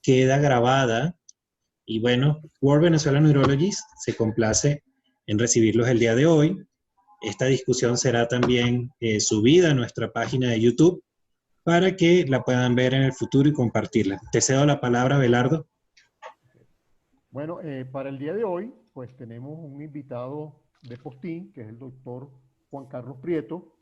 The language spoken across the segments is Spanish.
queda grabada. Y bueno, World Venezuelan Urologist se complace en recibirlos el día de hoy. Esta discusión será también subida a nuestra página de YouTube para que la puedan ver en el futuro y compartirla. Te cedo la palabra, Belardo. Bueno, para el día de hoy, pues tenemos un invitado de postín, que es el doctor Juan Carlos Prieto.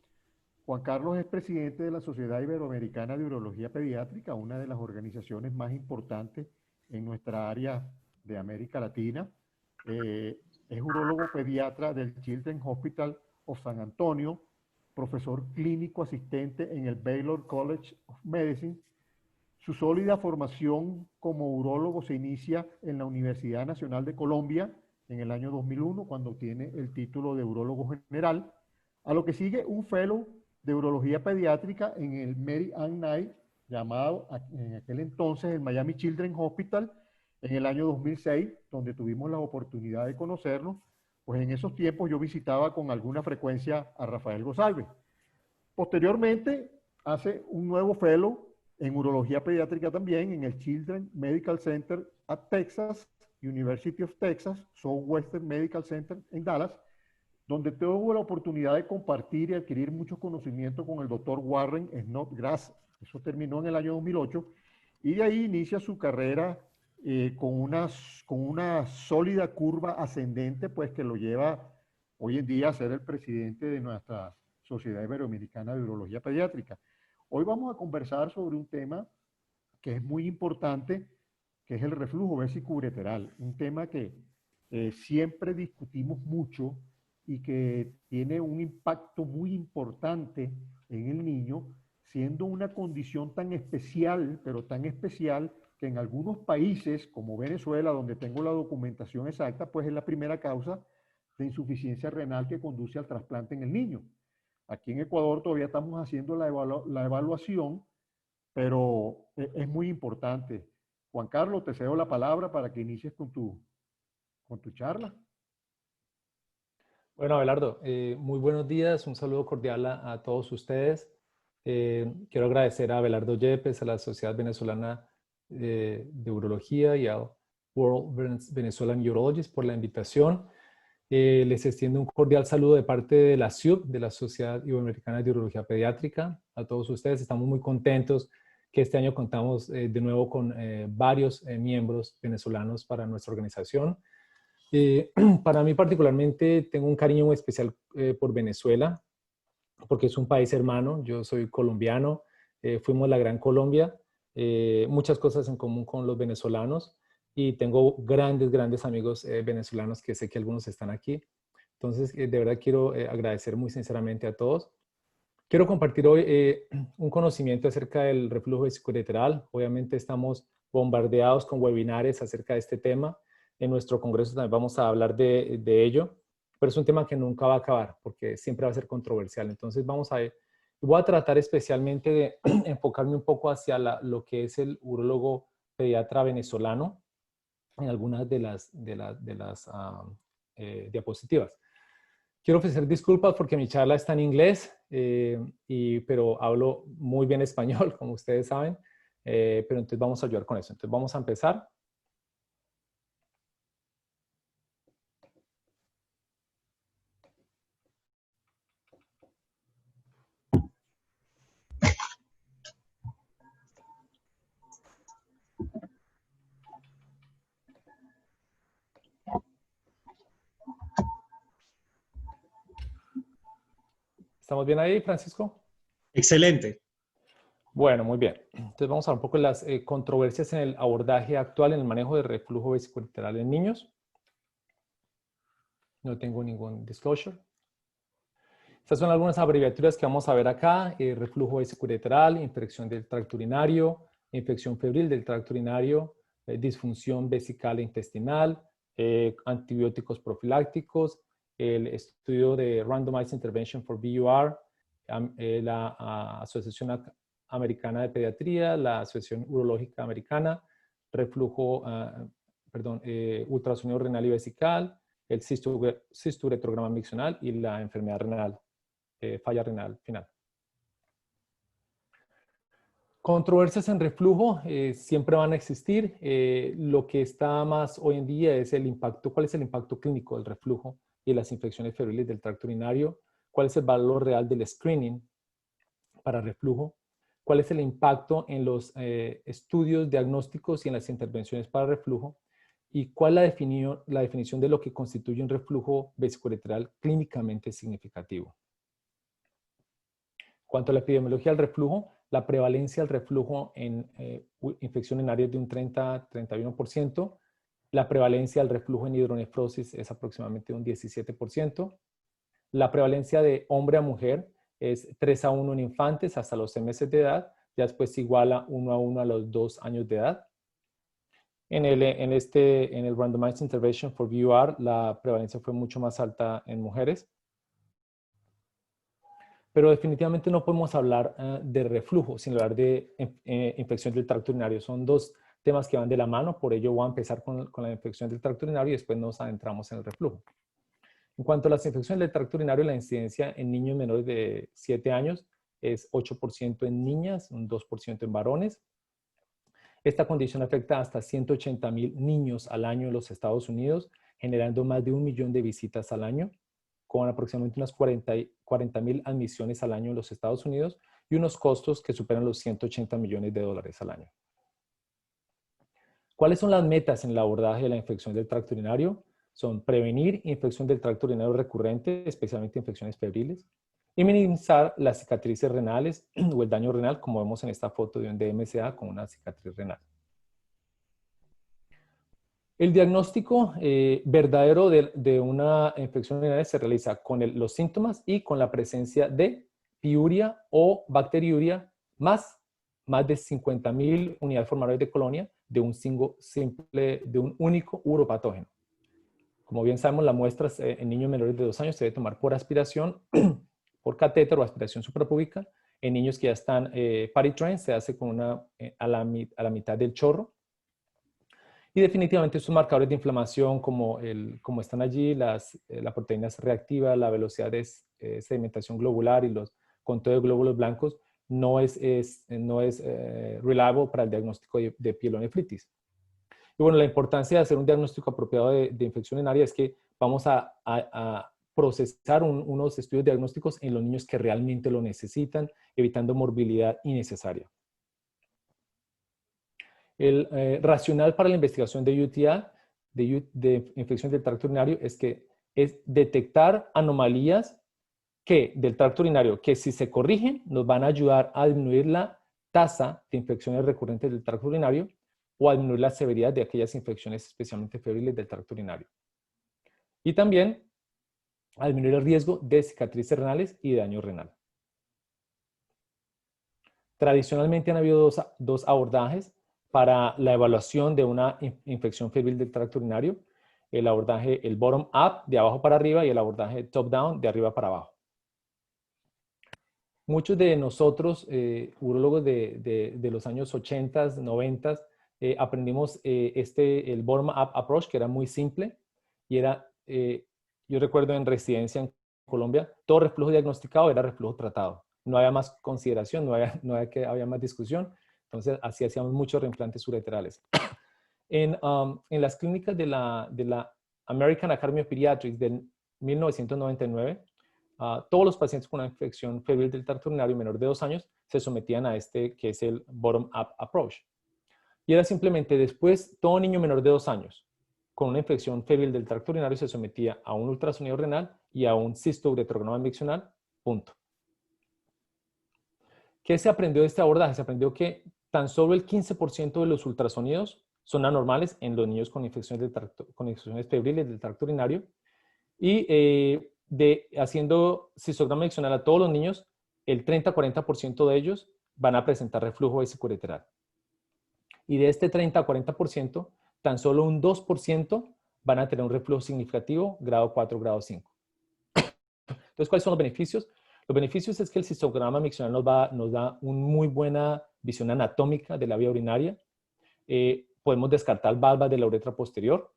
Juan Carlos es presidente de la Sociedad Iberoamericana de Urología Pediátrica, una de las organizaciones más importantes en nuestra área de América Latina. Es urólogo pediatra del Children's Hospital of San Antonio, profesor clínico asistente en el Baylor College of Medicine. Su sólida formación como urólogo se inicia en la Universidad Nacional de Colombia en el año 2001, cuando obtiene el título de urólogo general, a lo que sigue un fellow de urología pediátrica en el Mary Ann Knight, llamado en aquel entonces el Miami Children's Hospital, en el año 2006, donde tuvimos la oportunidad de conocernos. Pues en esos tiempos yo visitaba con alguna frecuencia a Rafael Gosalve. Posteriormente hace un nuevo fellow en urología pediátrica también en el Children's Medical Center at Texas, University of Texas, Southwestern Medical Center en Dallas, donde tuvo la oportunidad de compartir y adquirir mucho conocimiento con el doctor Warren Snodgrass. Eso terminó en el año 2008, y de ahí inicia su carrera con una sólida curva ascendente, pues que lo lleva hoy en día a ser el presidente de nuestra Sociedad Iberoamericana de Urología Pediátrica. Hoy vamos a conversar sobre un tema que es muy importante, que es el reflujo vesicoureteral, un tema que siempre discutimos mucho y que tiene un impacto muy importante en el niño, siendo una condición tan especial, pero tan especial, que en algunos países, como Venezuela, donde tengo la documentación exacta, pues es la primera causa de insuficiencia renal que conduce al trasplante en el niño. Aquí en Ecuador todavía estamos haciendo la evaluación, pero es muy importante. Juan Carlos, te cedo la palabra para que inicies con tu charla. Bueno, Abelardo, muy buenos días, un saludo cordial a todos ustedes. Quiero agradecer a Abelardo Yepes, a la Sociedad Venezolana de Urología y a World Venezuelan Urologists por la invitación. Les extiendo un cordial saludo de parte de la SIUP, de la Sociedad Iberoamericana de Urología Pediátrica. A todos ustedes, estamos muy contentos que este año contamos de nuevo con varios miembros venezolanos para nuestra organización. Para mí particularmente tengo un cariño muy especial por Venezuela, porque es un país hermano. Yo soy colombiano, fuimos la Gran Colombia, muchas cosas en común con los venezolanos, y tengo grandes amigos venezolanos, que sé que algunos están aquí. Entonces, de verdad quiero agradecer muy sinceramente a todos. Quiero compartir hoy un conocimiento acerca del reflujo vesicoureteral. Obviamente estamos bombardeados con webinares acerca de este tema. En nuestro congreso también vamos a hablar de ello, pero es un tema que nunca va a acabar porque siempre va a ser controversial. Entonces voy a tratar especialmente de enfocarme un poco hacia lo que es el urólogo pediatra venezolano en algunas de las diapositivas. Quiero ofrecer disculpas porque mi charla está en inglés, pero hablo muy bien español, como ustedes saben, pero entonces vamos a ayudar con eso. Entonces vamos a empezar. ¿Estamos bien ahí, Francisco? Excelente. Bueno, muy bien. Entonces vamos a hablar un poco de las controversias en el abordaje actual en el manejo de reflujo vesicoureteral en niños. No tengo ningún disclosure. Estas son algunas abreviaturas que vamos a ver acá: reflujo vesicoureteral, infección del tracto urinario, infección febril del tracto urinario, disfunción vesical e intestinal, antibióticos profilácticos, el estudio de Randomized Intervention for VUR, la Asociación Americana de Pediatría, la Asociación Urológica Americana, ultrasonido renal y vesical, el cisturetrograma miccional y la enfermedad renal, falla renal final. Controversias en reflujo siempre van a existir. Lo que está más hoy en día es el impacto. ¿Cuál es el impacto clínico del reflujo y de las infecciones febriles del tracto urinario? ¿Cuál es el valor real del screening para reflujo? ¿Cuál es el impacto en los estudios diagnósticos y en las intervenciones para reflujo? ¿Y cuál es la definición de lo que constituye un reflujo vesicoureteral clínicamente significativo? En cuanto a la epidemiología del reflujo, la prevalencia del reflujo en infección en áreas de un 30-31%. La prevalencia del reflujo en hidronefrosis es aproximadamente un 17%. La prevalencia de hombre a mujer es 3:1 en infantes hasta los 6 meses de edad, ya después se iguala 1:1 a los 2 años de edad. En el Randomized Intervention for VUR, la prevalencia fue mucho más alta en mujeres. Pero definitivamente no podemos hablar de reflujo sin hablar de infección del tracto urinario. Son dos temas que van de la mano, por ello voy a empezar con la infección del tracto urinario y después nos adentramos en el reflujo. En cuanto a las infecciones del tracto urinario, la incidencia en niños menores de 7 años es 8% en niñas, un 2% en varones. Esta condición afecta hasta 180,000 niños al año en los Estados Unidos, generando más de 1 millón de visitas al año, con aproximadamente unas 40,000 admisiones al año en los Estados Unidos y unos costos que superan los 180 millones de dólares al año. ¿Cuáles son las metas en el abordaje de la infección del tracto urinario? Son prevenir infección del tracto urinario recurrente, especialmente infecciones febriles, y minimizar las cicatrices renales o el daño renal, como vemos en esta foto de un DMCA con una cicatriz renal. El diagnóstico verdadero de una infección urinaria se realiza con los síntomas y con la presencia de piuria o bacteriuria más de 50,000 unidades formadores de colonia de un único uropatógeno. Como bien sabemos, las muestras en niños menores de 2 años se debe tomar por aspiración, por catéter o aspiración suprapúbica. En niños que ya están potty trained se hace con a la mitad del chorro. Y definitivamente estos marcadores de inflamación como están allí, la proteína reactiva, la velocidad de sedimentación globular y los conteos de glóbulos blancos no es reliable para el diagnóstico de pielonefritis. Y bueno, la importancia de hacer un diagnóstico apropiado de infección urinaria es que vamos a procesar unos estudios diagnósticos en los niños que realmente lo necesitan, evitando morbilidad innecesaria. El racional para la investigación de UTI, de infección del tracto urinario, es detectar anomalías del tracto urinario que si se corrigen nos van a ayudar a disminuir la tasa de infecciones recurrentes del tracto urinario o a disminuir la severidad de aquellas infecciones especialmente febriles del tracto urinario. Y también a disminuir el riesgo de cicatrices renales y de daño renal. Tradicionalmente han habido dos abordajes para la evaluación de una infección febril del tracto urinario. El abordaje, el bottom-up, de abajo para arriba, y el abordaje top-down, de arriba para abajo. Muchos de nosotros, urólogos de los años 80, 90, aprendimos el bottom-up approach, que era muy simple, y era, yo recuerdo en residencia en Colombia, todo reflujo diagnosticado era reflujo tratado. No había más consideración, había más discusión. Entonces, así hacíamos muchos reimplantes ureterales. En las clínicas de la American Academy of Pediatrics del 1999, todos los pacientes con una infección febril del tracto urinario menor de 2 años se sometían a que es el bottom-up approach. Y era simplemente después, todo niño menor de 2 años con una infección febril del tracto urinario se sometía a un ultrasonido renal y a un cistouretrograma miccional, punto. ¿Qué se aprendió de este abordaje? Se aprendió que tan solo el 15% de los ultrasonidos son anormales en los niños con infecciones febriles del tracto urinario. Y haciendo cistograma miccional a todos los niños, el 30-40% de ellos van a presentar reflujo vesicoureteral. Y de este 30-40%, tan solo un 2% van a tener un reflujo significativo, grado 4, grado 5. Entonces, ¿cuáles son los beneficios? Los beneficios es que el cistograma miccional nos da una muy buena visión anatómica de la vía urinaria. Podemos descartar valvas de la uretra posterior.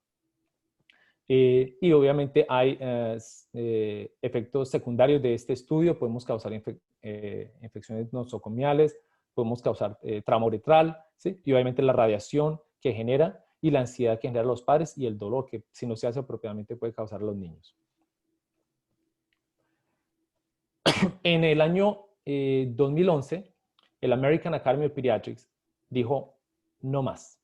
Y obviamente hay efectos secundarios de este estudio. Podemos causar infecciones nosocomiales, podemos causar trauma uretral, ¿sí? Y obviamente la radiación que genera y la ansiedad que genera a los padres y el dolor que si no se hace apropiadamente puede causar a los niños. En el año 2011, el American Academy of Pediatrics dijo, no más.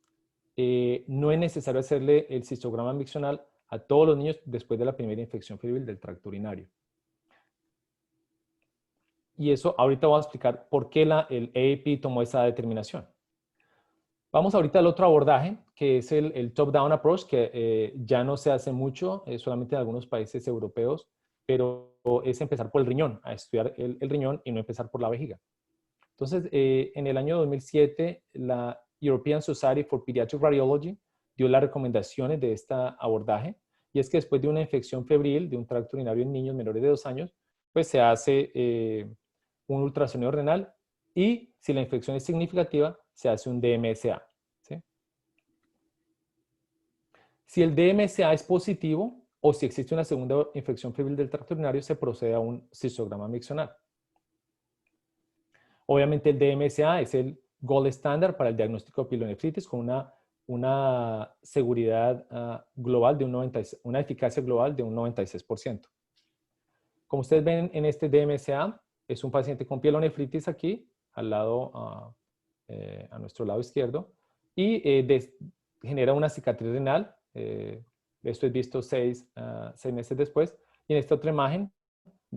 No es necesario hacerle el cistograma miccional a todos los niños después de la primera infección febril del tracto urinario. Y eso ahorita voy a explicar por qué el AAP tomó esa determinación. Vamos ahorita al otro abordaje, que es el top-down approach, que ya no se hace mucho, solamente en algunos países europeos, pero es empezar por el riñón, a estudiar el riñón y no empezar por la vejiga. Entonces, en el año 2007, la European Society for Pediatric Radiology dio las recomendaciones de este abordaje, y es que después de una infección febril de un tracto urinario en niños menores de 2 años, pues se hace un ultrasonido renal y si la infección es significativa, se hace un DMSA. ¿Sí? Si el DMSA es positivo o si existe una segunda infección febril del tracto urinario, se procede a un cistograma miccional. Obviamente el DMSA es el gold standard para el diagnóstico de pielonefritis con una seguridad global de una eficacia global de un 96%. Como ustedes ven en este DMSA, es un paciente con pielonefritis aquí, al lado, a nuestro lado izquierdo, y genera una cicatriz renal. Esto es visto 6 meses después. Y en esta otra imagen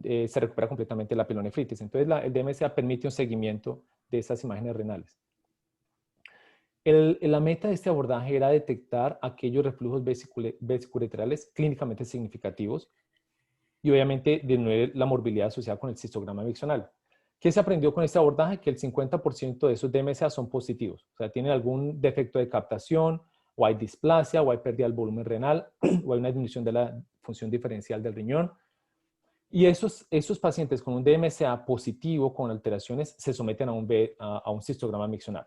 se recupera completamente la pielonefritis. Entonces, el DMSA permite un seguimiento de esas imágenes renales. La meta de este abordaje era detectar aquellos reflujos vesicuretrales clínicamente significativos y obviamente disminuir la morbilidad asociada con el cistograma miccional. ¿Qué se aprendió con este abordaje? Que el 50% de esos DMSA son positivos. O sea, tienen algún defecto de captación, o hay displasia, o hay pérdida del volumen renal, o hay una disminución de la función diferencial del riñón. Y esos pacientes con un DMSA positivo, con alteraciones, se someten a un cistograma miccional.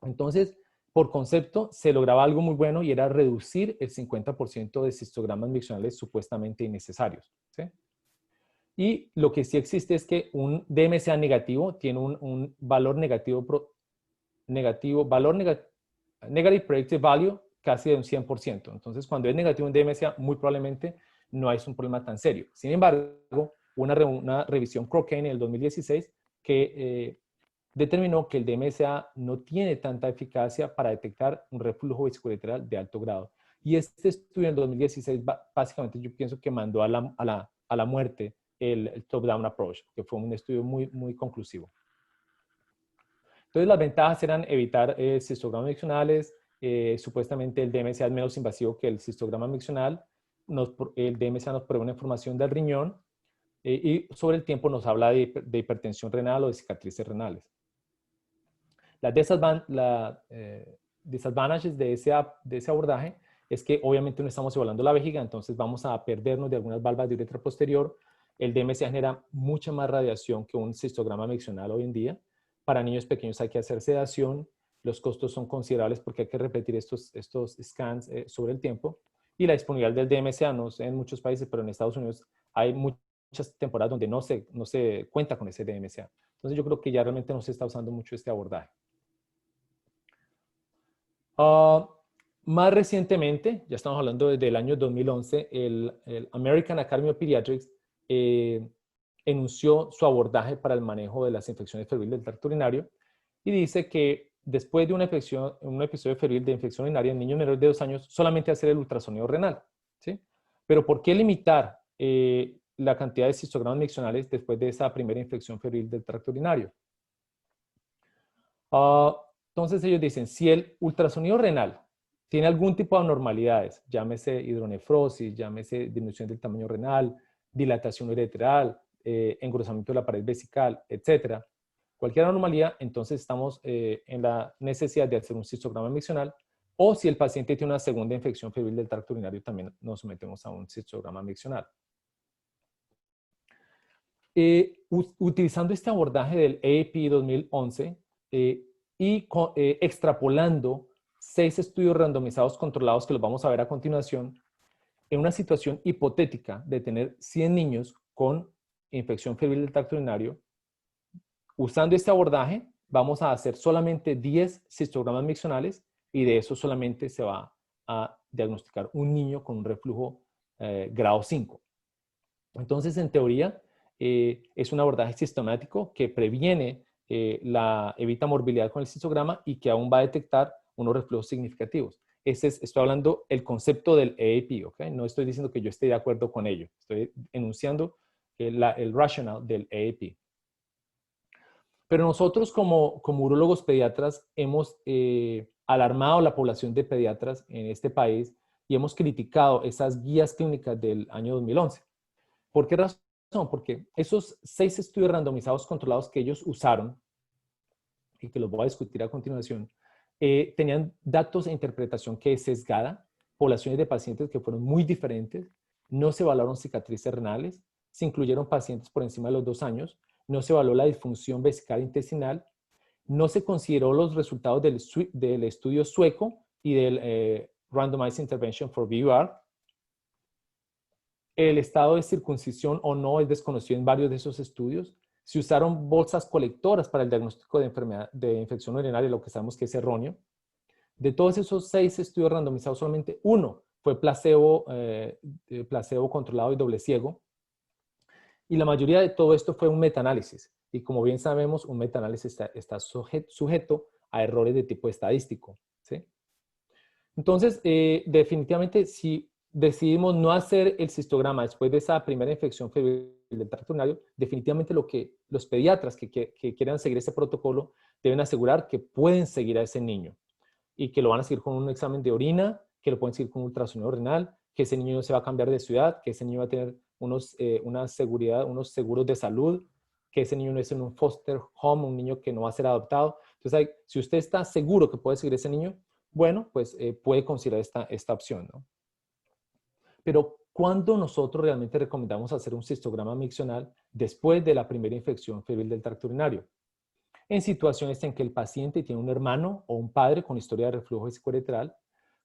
Entonces, por concepto, se lograba algo muy bueno y era reducir el 50% de cistogramas miccionales supuestamente innecesarios. ¿Sí? Y lo que sí existe es que un DMSA negativo tiene un valor negative predictive value casi de un 100%. Entonces, cuando es negativo un DMSA, muy probablemente no es un problema tan serio. Sin embargo, una revisión Cochrane en el 2016 que determinó que el DMSA no tiene tanta eficacia para detectar un reflujo vesicular de alto grado. Y este estudio en el 2016 básicamente yo pienso que mandó a la muerte el top-down approach, que fue un estudio muy, muy conclusivo. Entonces las ventajas eran evitar cistogramas miccionales, supuestamente el DMSA es menos invasivo que el cistograma miccional, el DMSA nos provee una información del riñón y sobre el tiempo nos habla de hipertensión renal o de cicatrices renales. Las disadvantages de ese abordaje es que obviamente no estamos evaluando la vejiga, entonces vamos a perdernos de algunas valvas de uretra posterior. El DMSA genera mucha más radiación que un cistograma miccional hoy en día. Para niños pequeños hay que hacer sedación, los costos son considerables porque hay que repetir estos scans sobre el tiempo. Y la disponibilidad del DMSA, no sé en muchos países, pero en Estados Unidos hay muchas temporadas donde no se cuenta con ese DMSA. Entonces yo creo que ya realmente no se está usando mucho este abordaje. Más recientemente, ya estamos hablando desde el año 2011, el American Academy of Pediatrics enunció su abordaje para el manejo de las infecciones febriles del tracto urinario y dice que después de un episodio febril de infección urinaria en niños menores de 2 años, solamente hacer el ultrasonido renal. ¿Sí? Pero ¿por qué limitar la cantidad de cistogramas miccionales después de esa primera infección febril del tracto urinario? Entonces ellos dicen, si el ultrasonido renal tiene algún tipo de anormalidades, llámese hidronefrosis, llámese disminución del tamaño renal, dilatación uretral, engrosamiento de la pared vesical, etcétera, cualquier anomalía, entonces estamos en la necesidad de hacer un cistograma miccional, o si el paciente tiene una segunda infección febril del tracto urinario, también nos sometemos a un cistograma miccional. Utilizando este abordaje del AAP 2011 extrapolando 6 estudios randomizados controlados que los vamos a ver a continuación, en una situación hipotética de tener 100 niños con infección febril del tracto urinario, usando este abordaje, vamos a hacer solamente 10 cistogramas miccionales y de eso solamente se va a diagnosticar un niño con un reflujo grado 5. Entonces, en teoría, es un abordaje sistemático que previene, evita morbilidad con el cistograma y que aún va a detectar unos reflujos significativos. Estoy hablando el concepto del EAP, ¿ok? No estoy diciendo que yo esté de acuerdo con ello. Estoy enunciando el rationale del EAP. Pero nosotros como urólogos pediatras hemos alarmado la población de pediatras en este país y hemos criticado esas guías clínicas del año 2011. ¿Por qué razón? Porque esos 6 estudios randomizados controlados que ellos usaron, y que los voy a discutir a continuación, tenían datos e interpretación que es sesgada, poblaciones de pacientes que fueron muy diferentes, no se evaluaron cicatrices renales, se incluyeron pacientes por encima de los 2 años, no se evaluó la disfunción vesical intestinal, no se consideró los resultados del estudio sueco y del Randomized Intervention for VUR. El estado de circuncisión o no es desconocido en varios de esos estudios. Se usaron bolsas colectoras para el diagnóstico de enfermedad de infección urinaria, lo que sabemos que es erróneo. De todos esos 6 estudios randomizados, solamente uno fue placebo controlado y doble ciego. Y la mayoría de todo esto fue un metaanálisis. Y como bien sabemos, un metaanálisis está sujeto a errores de tipo estadístico, ¿sí? Entonces, definitivamente, si decidimos no hacer el cistograma después de esa primera infección febril del tracto urinario, definitivamente lo que los pediatras que quieran seguir ese protocolo deben asegurar que pueden seguir a ese niño y que lo van a seguir con un examen de orina, que lo pueden seguir con un ultrasonido renal, que ese niño no se va a cambiar de ciudad, que ese niño va a tener unos seguros de salud, que ese niño no es en un foster home, un niño que no va a ser adoptado. Entonces, si usted está seguro que puede seguir a ese niño, bueno, pues puede considerar esta opción, ¿no? Pero, ¿cuándo nosotros realmente recomendamos hacer un cistograma miccional después de la primera infección febril del tracto urinario? En situaciones en que el paciente tiene un hermano o un padre con historia de reflujo vesicoureteral,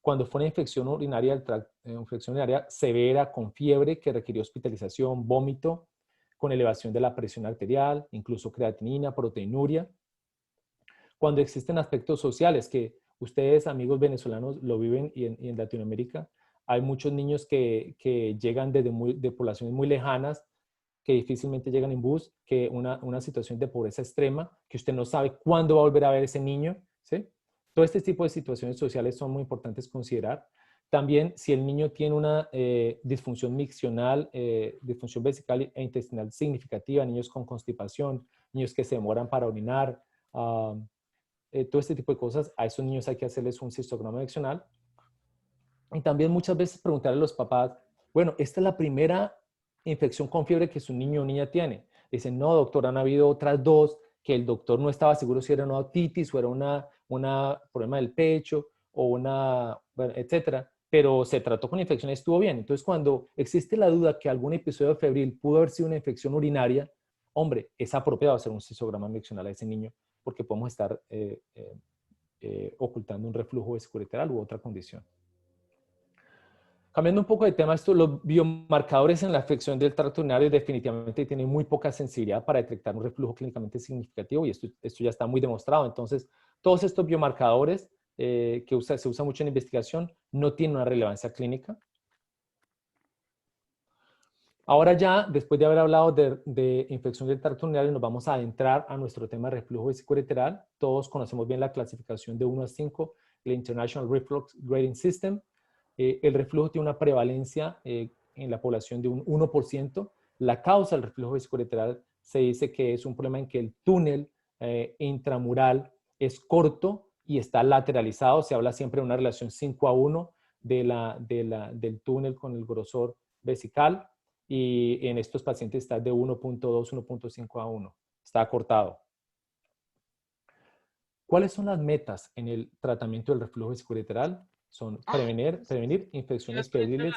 cuando fue una infección urinaria severa, con fiebre que requirió hospitalización, vómito, con elevación de la presión arterial, incluso creatinina, proteinuria. Cuando existen aspectos sociales que ustedes, amigos venezolanos, lo viven y en Latinoamérica, hay muchos niños que llegan de poblaciones muy lejanas, que difícilmente llegan en bus, que una situación de pobreza extrema, que usted no sabe cuándo va a volver a ver ese niño, ¿sí? Todo este tipo de situaciones sociales son muy importantes considerar. También, si el niño tiene una disfunción miccional, disfunción vesical e intestinal significativa, niños con constipación, niños que se demoran para orinar, todo este tipo de cosas, a esos niños hay que hacerles un cistograma miccional. Y también muchas veces preguntarle a los papás, bueno, esta es la primera infección con fiebre que su niño o niña tiene. Dicen, no, doctor, han habido otras 2 que el doctor no estaba seguro si era una otitis o era una problema del pecho o bueno, etcétera, pero se trató con infección y estuvo bien. Entonces, cuando existe la duda que algún episodio febril pudo haber sido una infección urinaria, hombre, es apropiado hacer un cistograma miccional a ese niño porque podemos estar ocultando un reflujo vesicoureteral u otra condición. Cambiando un poco de tema, los biomarcadores en la afección del tracto urinario definitivamente tienen muy poca sensibilidad para detectar un reflujo clínicamente significativo y esto ya está muy demostrado. Entonces, todos estos biomarcadores que se usan mucho en investigación no tienen una relevancia clínica. Ahora ya, después de haber hablado de infección del tracto urinario, nos vamos a adentrar a nuestro tema de reflujo vesicoureteral. Todos conocemos bien la clasificación de 1 a 5, el International Reflux Grading System. El reflujo tiene una prevalencia en la población de un 1%. La causa del reflujo vesicoureteral se dice que es un problema en que el túnel intramural es corto y está lateralizado. Se habla siempre de una relación 5:1 del túnel con el grosor vesical y en estos pacientes está de 1.2, 1.5:1. Está acortado. ¿Cuáles son las metas en el tratamiento del reflujo vesicoureteral? Son prevenir infecciones febriles.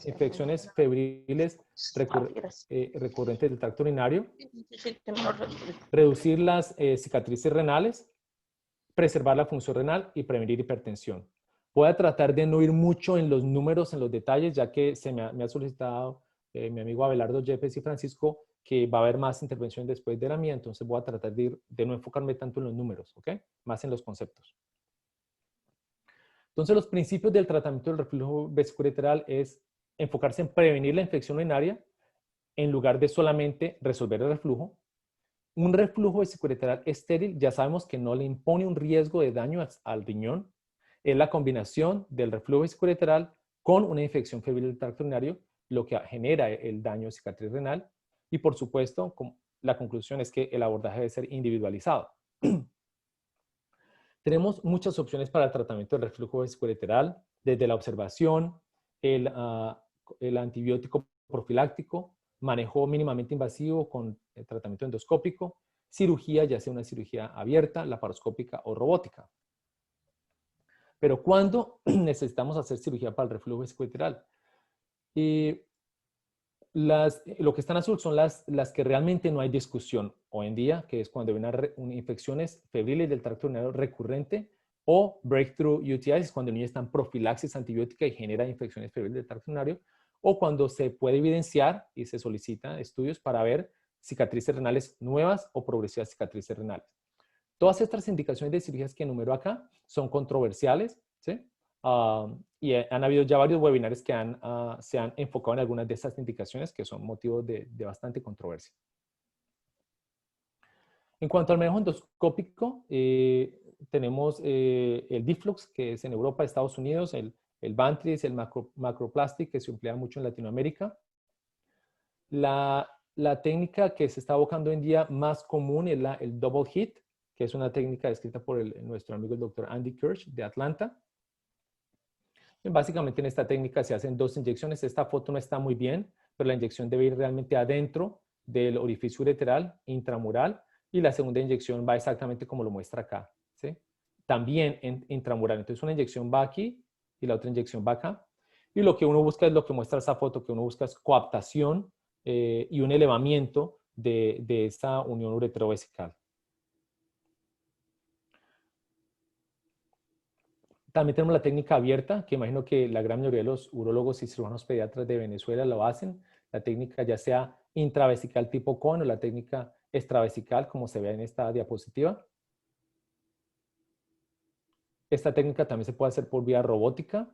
Infecciones febriles recurrentes del tracto urinario. Reducir las cicatrices renales. Preservar la función renal y prevenir hipertensión. Voy a tratar de no ir mucho en los números, en los detalles, ya que me ha solicitado mi amigo Abelardo Yepes y Francisco que va a haber más intervención después de la mía, entonces voy a tratar de no enfocarme tanto en los números, ¿ok? Más en los conceptos. Entonces, los principios del tratamiento del reflujo vesicoureteral es enfocarse en prevenir la infección urinaria en lugar de solamente resolver el reflujo. Un reflujo vesicoureteral estéril, ya sabemos que no le impone un riesgo de daño al riñón. Es la combinación del reflujo vesicoureteral con una infección febril del tracto urinario, lo que genera el daño de cicatriz renal. Y por supuesto, la conclusión es que el abordaje debe ser individualizado. Tenemos muchas opciones para el tratamiento del reflujo vesicoureteral, desde la observación, el antibiótico profiláctico, manejo mínimamente invasivo con el tratamiento endoscópico, cirugía, ya sea una cirugía abierta, laparoscópica o robótica. Pero ¿cuándo necesitamos hacer cirugía para el reflujo vesicoureteral? Lo que está en azul son las que realmente no hay discusión hoy en día, que es cuando hay una infecciones febriles del tracto urinario recurrente o breakthrough UTIs, cuando el niño está en profilaxis antibiótica y genera infecciones febriles del tracto urinario, o cuando se puede evidenciar y se solicitan estudios para ver cicatrices renales nuevas o progresivas cicatrices renales. Todas estas indicaciones de cirugías que enumero acá son controversiales, ¿sí? Y han habido ya varios webinars que se han enfocado en algunas de estas indicaciones que son motivos de bastante controversia. En cuanto al manejo endoscópico, tenemos el Difflux, que es en Europa, Estados Unidos, el Bantris, el Macroplastic, que se emplea mucho en Latinoamérica. La técnica que se está abocando hoy en día más común es el Double Hit, que es una técnica descrita por nuestro amigo el doctor Andy Kirsch de Atlanta. Básicamente en esta técnica se hacen 2 inyecciones. Esta foto no está muy bien, pero la inyección debe ir realmente adentro del orificio ureteral, intramural, y la segunda inyección va exactamente como lo muestra acá, ¿sí? También intramural. Entonces una inyección va aquí y la otra inyección va acá. Y lo que uno busca es lo que muestra esa foto, que uno busca es coaptación y un elevamiento de esta unión uretrovesical. También tenemos la técnica abierta, que imagino que la gran mayoría de los urólogos y cirujanos pediatras de Venezuela lo hacen. La técnica ya sea intravesical tipo cone o la técnica extravesical, como se ve en esta diapositiva. Esta técnica también se puede hacer por vía robótica.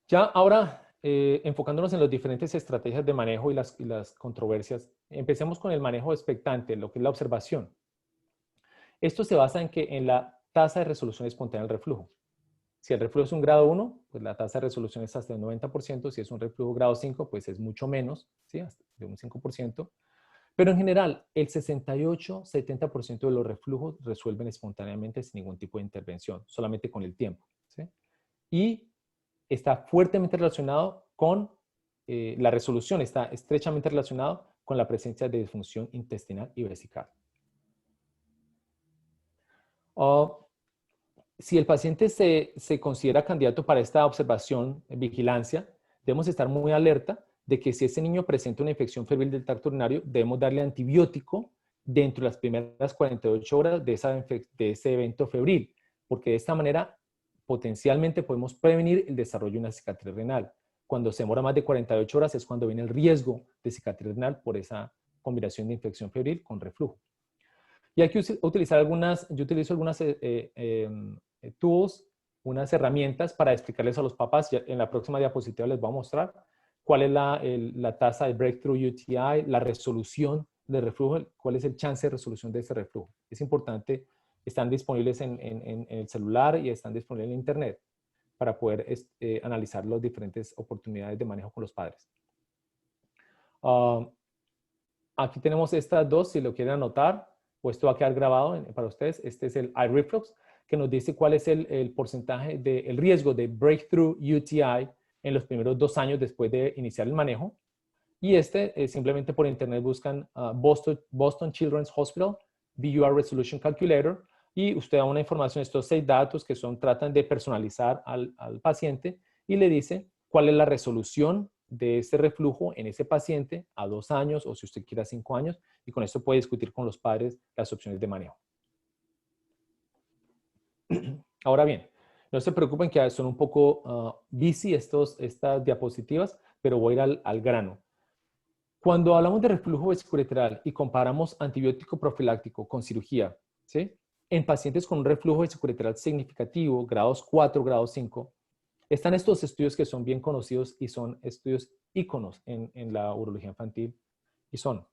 Ya ahora, enfocándonos en las diferentes estrategias de manejo y las controversias, empecemos con el manejo expectante, lo que es la observación. Esto se basa en la tasa de resolución espontánea del reflujo. Si el reflujo es un grado 1, pues la tasa de resolución es hasta el 90%. Si es un reflujo grado 5, pues es mucho menos, ¿sí? Hasta de un 5%. Pero en general, el 68-70% de los reflujos resuelven espontáneamente sin ningún tipo de intervención, solamente con el tiempo, ¿sí? Y está fuertemente relacionado con la resolución, está estrechamente relacionado con la presencia de disfunción intestinal y vesical. Si el paciente se considera candidato para esta observación, vigilancia, debemos estar muy alerta de que si ese niño presenta una infección febril del tracto urinario, debemos darle antibiótico dentro de las primeras 48 horas de ese evento febril, porque de esta manera potencialmente podemos prevenir el desarrollo de una cicatriz renal. Cuando se demora más de 48 horas es cuando viene el riesgo de cicatriz renal por esa combinación de infección febril con reflujo. Y hay que utilizar yo utilizo algunas tools, unas herramientas para explicarles a los papás. En la próxima diapositiva les voy a mostrar cuál es la tasa de breakthrough UTI, la resolución de reflujo, cuál es el chance de resolución de ese reflujo. Es importante, están disponibles en el celular y están disponibles en internet para poder analizar las diferentes oportunidades de manejo con los padres. Aquí tenemos estas dos, si lo quieren anotar, o esto va a quedar grabado para ustedes. Este es el iReflux, que nos dice cuál es el porcentaje el riesgo de breakthrough UTI en los primeros 2 años después de iniciar el manejo. Y simplemente por internet buscan Boston Children's Hospital, BUR Resolution Calculator, y usted da una información, estos 6 datos que tratan de personalizar al paciente y le dice cuál es la resolución de ese reflujo en ese paciente a 2 años o si usted quiere a 5 años, y con esto puede discutir con los padres las opciones de manejo. Ahora bien, No se preocupen que son un poco busy estas diapositivas, pero voy a ir al grano. Cuando hablamos de reflujo vesicoureteral y comparamos antibiótico profiláctico con cirugía, ¿sí? En pacientes con un reflujo vesicoureteral significativo, grados 4, grados 5, están estos estudios que son bien conocidos y son estudios íconos en la urología infantil, y son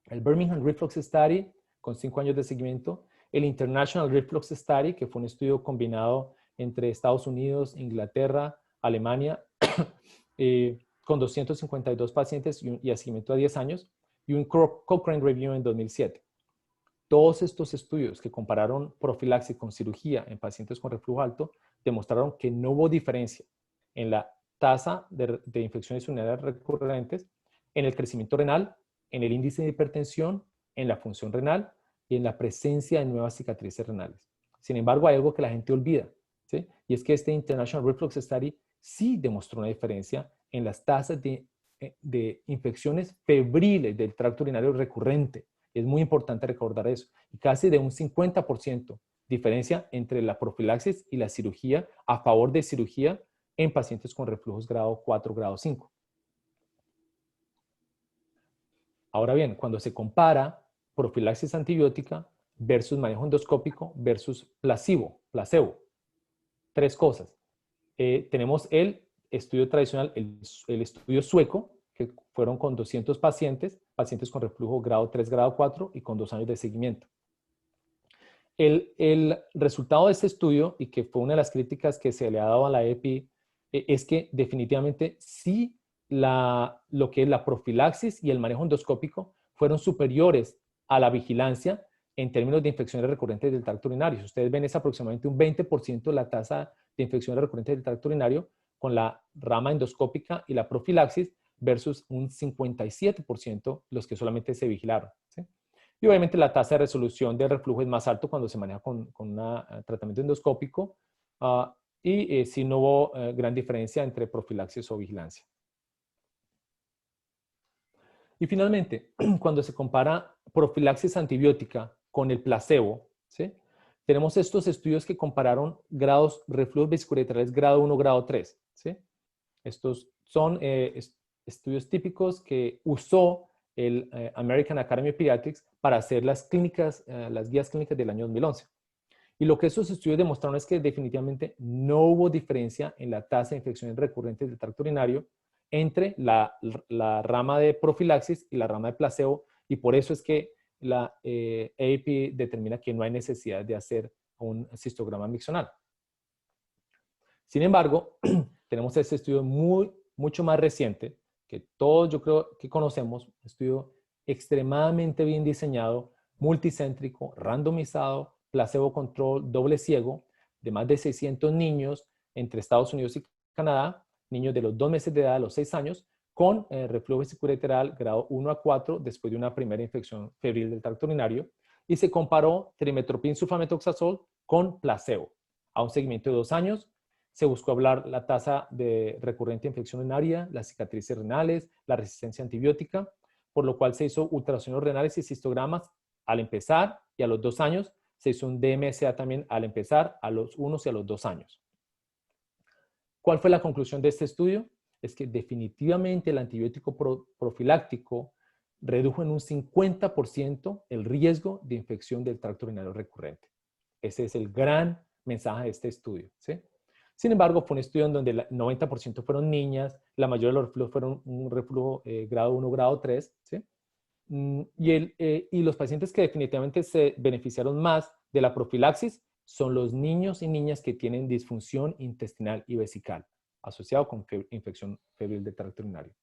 el Birmingham Reflux Study, con 5 años de seguimiento, el International Reflux Study, que fue un estudio combinado entre Estados Unidos, Inglaterra, Alemania, con 252 pacientes y a seguimiento a 10 años, y un Cochrane Review en 2007. Todos estos estudios que compararon profilaxis con cirugía en pacientes con reflujo alto demostraron que no hubo diferencia en la tasa de infecciones urinarias recurrentes, en el crecimiento renal, en el índice de hipertensión, en la función renal y en la presencia de nuevas cicatrices renales. Sin embargo, hay algo que la gente olvida, ¿sí? Y es que este International Reflux Study sí demostró una diferencia en las tasas de infecciones febriles del tracto urinario recurrente. Es muy importante recordar eso. Y casi de un 50% diferencia entre la profilaxis y la cirugía a favor de cirugía en pacientes con reflujos grado 4, grado 5. Ahora bien, cuando se compara profilaxis antibiótica versus manejo endoscópico versus placebo, tres cosas. Tenemos el estudio tradicional, el estudio sueco, que fueron con 200 pacientes con reflujo grado 3, grado 4 y con 2 años de seguimiento. El resultado de este estudio, y que fue una de las críticas que se le ha dado a la EPI, es que definitivamente sí lo que es la profilaxis y el manejo endoscópico fueron superiores a la vigilancia en términos de infecciones recurrentes del tracto urinario. Si ustedes ven, es aproximadamente un 20% la tasa de infecciones recurrentes del tracto urinario con la rama endoscópica y la profilaxis versus un 57% los que solamente se vigilaron, ¿sí? Y obviamente la tasa de resolución del reflujo es más alto cuando se maneja con un tratamiento endoscópico y si no hubo gran diferencia entre profilaxis o vigilancia. Y finalmente, cuando se compara profilaxis antibiótica con el placebo, ¿sí? Tenemos estos estudios que compararon reflujos vesicoureterales grado 1, grado 3, ¿sí? Estos son estudios típicos que usó el American Academy of Pediatrics para hacer las guías clínicas del año 2011. Y lo que esos estudios demostraron es que definitivamente no hubo diferencia en la tasa de infecciones recurrentes del tracto urinario entre la rama de profilaxis y la rama de placebo, y por eso es que la AAP determina que no hay necesidad de hacer un cistograma miccional. Sin embargo, tenemos este estudio mucho más reciente, que todos yo creo que conocemos, un estudio extremadamente bien diseñado, multicéntrico, randomizado, placebo control, doble ciego, de más de 600 niños entre Estados Unidos y Canadá, niños de los 2 meses de edad a los 6 años, con reflujo vesicoureteral grado 1 a 4 después de una primera infección febril del tracto urinario, y se comparó trimetoprim sulfamethoxazol con placebo. A un seguimiento de 2 años, se buscó hablar la tasa de recurrente infección urinaria, las cicatrices renales, la resistencia antibiótica, por lo cual se hizo ultrasonidos renales y cistogramas al empezar, y a los 2 años se hizo un DMSA también al empezar, a los 1 y a los 2 años. ¿Cuál fue la conclusión de este estudio? Es que definitivamente el antibiótico profiláctico redujo en un 50% el riesgo de infección del tracto urinario recurrente. Ese es el gran mensaje de este estudio, ¿sí? Sin embargo, fue un estudio en donde el 90% fueron niñas, la mayoría de los reflujos fueron un reflujo grado 1, grado 3, ¿sí? Y los pacientes que definitivamente se beneficiaron más de la profilaxis son los niños y niñas que tienen disfunción intestinal y vesical asociado con infección febril del tracto urinario.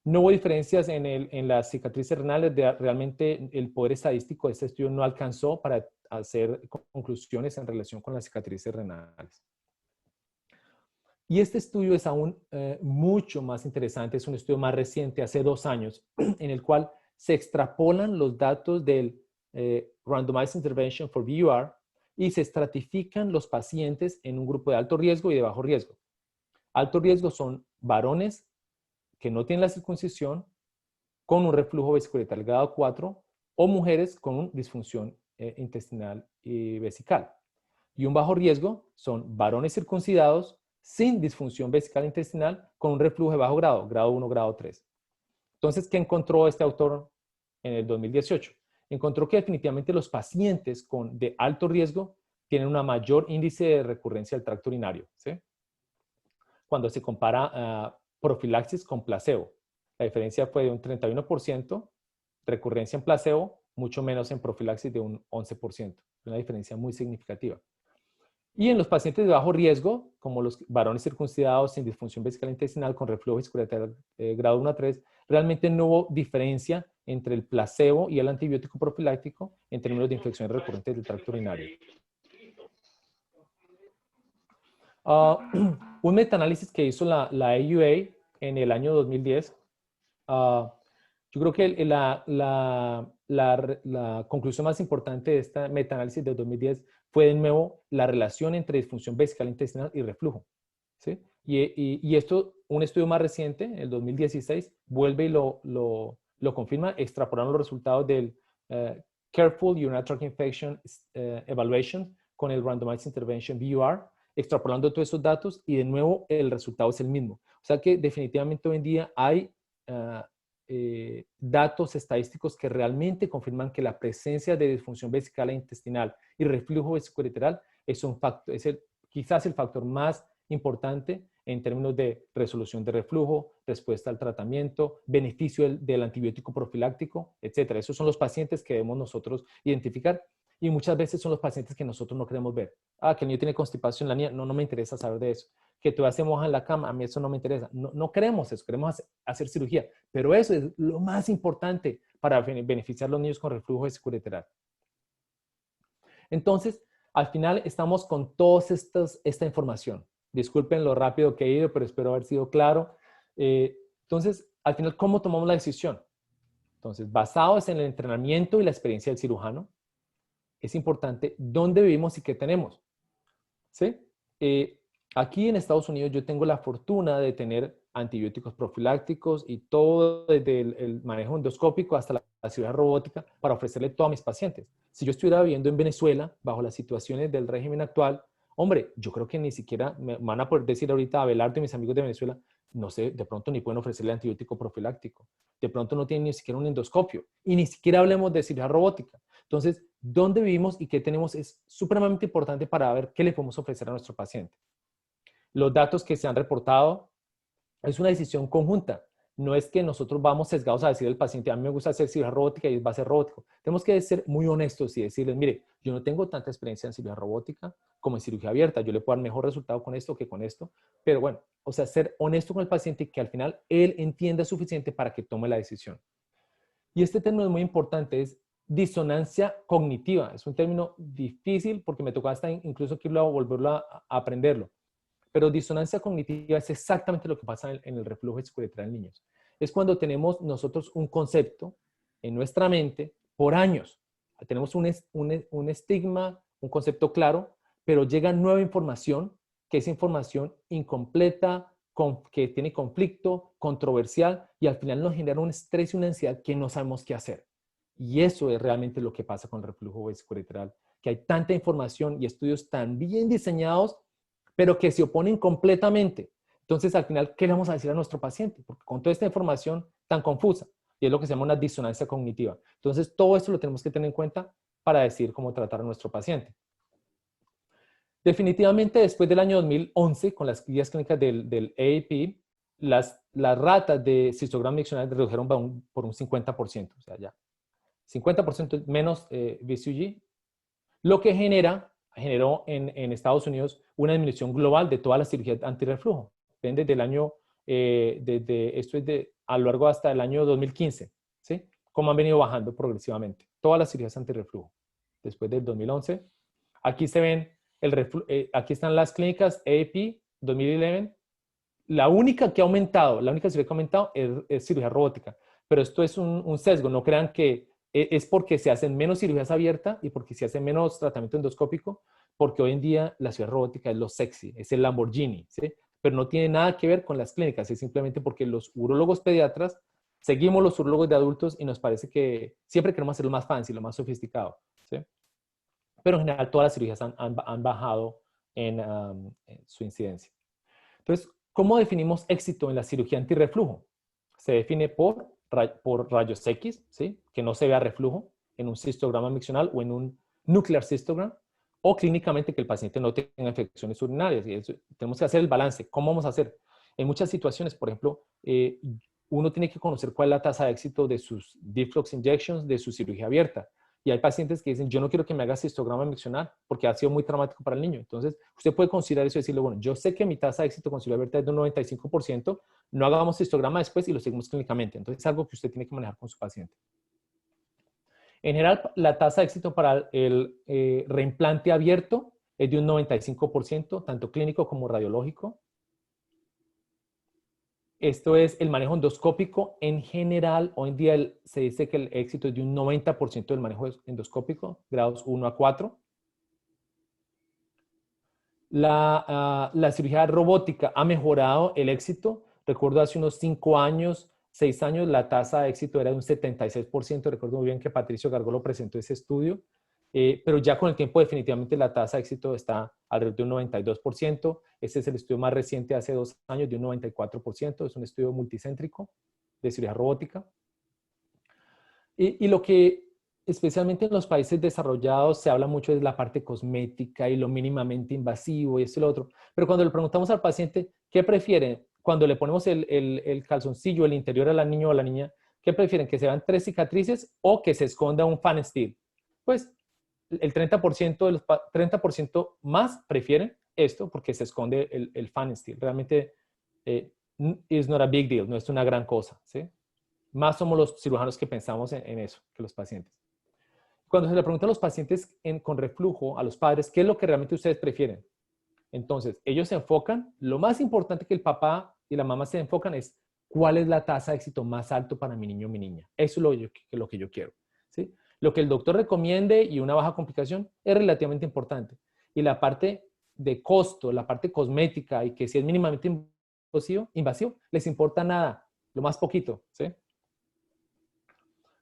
No hubo diferencias en las cicatrices renales. Realmente el poder estadístico de este estudio no alcanzó para hacer conclusiones en relación con las cicatrices renales. Y este estudio es aún mucho más interesante. Es un estudio más reciente, hace 2 años, en el cual se extrapolan los datos del Randomized Intervention for VUR y se estratifican los pacientes en un grupo de alto riesgo y de bajo riesgo. Alto riesgo son varones que no tienen la circuncisión con un reflujo vesicoureteral grado 4 o mujeres con disfunción intestinal y vesical. Y un bajo riesgo son varones circuncidados sin disfunción vesical intestinal con un reflujo de bajo grado, grado 1, grado 3. Entonces, ¿qué encontró este autor en el 2018? Encontró que definitivamente los pacientes de alto riesgo tienen un mayor índice de recurrencia del tracto urinario, ¿sí? Cuando se compara profilaxis con placebo. La diferencia fue de un 31% recurrencia en placebo, mucho menos en profilaxis de un 11%. Una diferencia muy significativa. Y en los pacientes de bajo riesgo, como los varones circuncidados sin disfunción vesical intestinal con reflujo vesicoureteral grado 1 a 3, realmente no hubo diferencia entre el placebo y el antibiótico profiláctico en términos de infecciones recurrentes del tracto urinario. Un metaanálisis que hizo la AUA en el año 2010, yo creo que la conclusión más importante de esta metaanálisis de 2010 fue de nuevo la relación entre disfunción vesical intestinal y reflujo, ¿sí? Y esto, un estudio más reciente, el 2016, vuelve y lo confirma, extrapolando los resultados del Careful Urinary Tract Infection Evaluation con el Randomized Intervention VUR, extrapolando todos esos datos y de nuevo el resultado es el mismo. O sea que definitivamente hoy en día hay datos estadísticos que realmente confirman que la presencia de disfunción vesical e intestinal y reflujo vesicoureteral es un factor, quizás el factor más importante en términos de resolución de reflujo, respuesta al tratamiento, beneficio del antibiótico profiláctico, etc. Esos son los pacientes que debemos nosotros identificar y muchas veces son los pacientes que nosotros no queremos ver. Que el niño tiene constipación, la niña, no me interesa saber de eso. Que todavía se moja en la cama, a mí eso no me interesa. No queremos eso, queremos hacer cirugía. Pero eso es lo más importante para beneficiar a los niños con reflujo vesicoureteral. Entonces, al final estamos con toda esta información. Disculpen lo rápido que he ido, pero espero haber sido claro. Entonces, al final, ¿cómo tomamos la decisión? Entonces, basados en el entrenamiento y la experiencia del cirujano, es importante dónde vivimos y qué tenemos. ¿Sí? Aquí en Estados Unidos yo tengo la fortuna de tener antibióticos profilácticos y todo desde el manejo endoscópico hasta la cirugía robótica para ofrecerle todo a mis pacientes. Si yo estuviera viviendo en Venezuela, bajo las situaciones del régimen actual, hombre, yo creo que ni siquiera me van a poder decir ahorita a Abelardo y mis amigos de Venezuela, no sé, de pronto ni pueden ofrecerle antibiótico profiláctico. De pronto no tienen ni siquiera un endoscopio. Y ni siquiera hablemos de cirugía robótica. Entonces, dónde vivimos y qué tenemos es supremamente importante para ver qué le podemos ofrecer a nuestro paciente. Los datos que se han reportado es una decisión conjunta. No es que nosotros vamos sesgados a decirle al paciente, a mí me gusta hacer cirugía robótica y va a ser robótico. Tenemos que ser muy honestos y decirles, mire, yo no tengo tanta experiencia en cirugía robótica como en cirugía abierta. Yo le puedo dar mejor resultado con esto que con esto. Pero bueno, o sea, ser honesto con el paciente y que al final él entienda suficiente para que tome la decisión. Y este término es muy importante, es disonancia cognitiva. Es un término difícil porque me tocó hasta incluso que volverlo a aprenderlo. Pero disonancia cognitiva es exactamente lo que pasa en el reflujo vesicoureteral en niños. Es cuando tenemos nosotros un concepto en nuestra mente por años. Tenemos un estigma, un concepto claro, pero llega nueva información, que es información incompleta, que tiene conflicto, controversial, y al final nos genera un estrés y una ansiedad que no sabemos qué hacer. Y eso es realmente lo que pasa con el reflujo vesicoureteral, que hay tanta información y estudios tan bien diseñados, pero que se oponen completamente. Entonces, al final, ¿qué le vamos a decir a nuestro paciente? Porque con toda esta información tan confusa, y es lo que se llama una disonancia cognitiva. Entonces, todo esto lo tenemos que tener en cuenta para decir cómo tratar a nuestro paciente. Definitivamente, después del año 2011, con las guías clínicas del AAP, las ratas de cistograma miccional redujeron por un 50%, o sea, ya 50% menos VCG, lo que generó en Estados Unidos una disminución global de todas las cirugías antirreflujo. Ven desde el año, esto es a lo largo hasta el año 2015, ¿sí? Cómo han venido bajando progresivamente todas las cirugías antirreflujo. Después del 2011, aquí se ven, aquí están las clínicas AAP 2011. La única que ha aumentado, la única cirugía que ha aumentado es cirugía robótica. Pero esto es un sesgo, no crean que es porque se hacen menos cirugías abiertas y porque se hace menos tratamiento endoscópico, porque hoy en día la cirugía robótica es lo sexy, es el Lamborghini, ¿sí? Pero no tiene nada que ver con las clínicas, es simplemente porque los urólogos pediatras seguimos los urólogos de adultos y nos parece que siempre queremos hacer lo más fancy, lo más sofisticado, ¿sí? pero en general todas las cirugías han bajado en su incidencia. Entonces, ¿cómo definimos éxito en la cirugía antirreflujo? Se define por rayos X, ¿sí? Que no se vea reflujo en un cistograma miccional o en un nuclear cistogram, o clínicamente que el paciente no tenga infecciones urinarias. Y eso, tenemos que hacer el balance. ¿Cómo vamos a hacer? En muchas situaciones, por ejemplo, uno tiene que conocer cuál es la tasa de éxito de sus deflux injections, de su cirugía abierta. Y hay pacientes que dicen, yo no quiero que me haga cistograma miccional porque ha sido muy traumático para el niño. Entonces, usted puede considerar eso y decirle, bueno, yo sé que mi tasa de éxito con cirugía abierta es de un 95%, no hagamos cistograma después y lo seguimos clínicamente. Entonces, es algo que usted tiene que manejar con su paciente. En general, la tasa de éxito para el reimplante abierto es de un 95%, tanto clínico como radiológico. Esto es el manejo endoscópico. En general, hoy en día se dice que el éxito es de un 90% del manejo endoscópico, grados 1 a 4. La cirugía robótica ha mejorado el éxito. Recuerdo hace unos 5 años, 6 años, la tasa de éxito era de un 76%. Recuerdo muy bien que Patricio Gargolo presentó ese estudio. Pero ya con el tiempo definitivamente la tasa de éxito está alrededor de un 92%. Este es el estudio más reciente hace 2 años de un 94%. Es un estudio multicéntrico de cirugía robótica. Y lo que especialmente en los países desarrollados se habla mucho de la parte cosmética y lo mínimamente invasivo y esto y lo otro. Pero cuando le preguntamos al paciente, ¿qué prefiere? Cuando le ponemos el calzoncillo, el interior al niño o a la niña, ¿qué prefieren? ¿Que se vean 3 cicatrices o que se esconda un fan steel? Pues el 30% más prefieren esto porque se esconde el fan steel. Realmente is not a big deal, no es una gran cosa, ¿sí? Más somos los cirujanos que pensamos en eso que los pacientes. Cuando se le pregunta a los pacientes con reflujo, a los padres, ¿qué es lo que realmente ustedes prefieren? Entonces, ellos se enfocan, lo más importante que el papá y la mamá se enfocan es cuál es la tasa de éxito más alto para mi niño o mi niña. Eso es lo que yo quiero, ¿sí? Lo que el doctor recomiende y una baja complicación es relativamente importante. Y la parte de costo, la parte cosmética y que si es mínimamente invasivo, les importa nada, lo más poquito, ¿sí?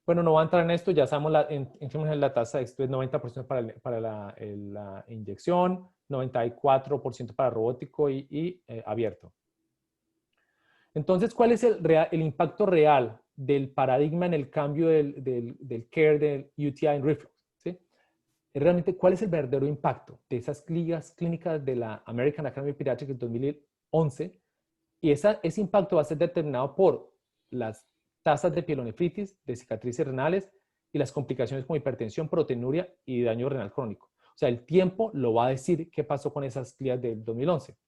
Bueno, no voy a entrar en esto, ya sabemos la tasa de éxito es 90% para la inyección, 94% para robótico y abierto. Entonces, ¿cuál es el impacto real del paradigma en el cambio del care del UTI en reflux? ¿Sí? Realmente, ¿cuál es el verdadero impacto de esas guías clínicas de la American Academy of Pediatrics del 2011? Y ese impacto va a ser determinado por las tasas de pielonefritis, de cicatrices renales y las complicaciones como hipertensión, proteinuria y daño renal crónico. O sea, el tiempo lo va a decir qué pasó con esas guías del 2011.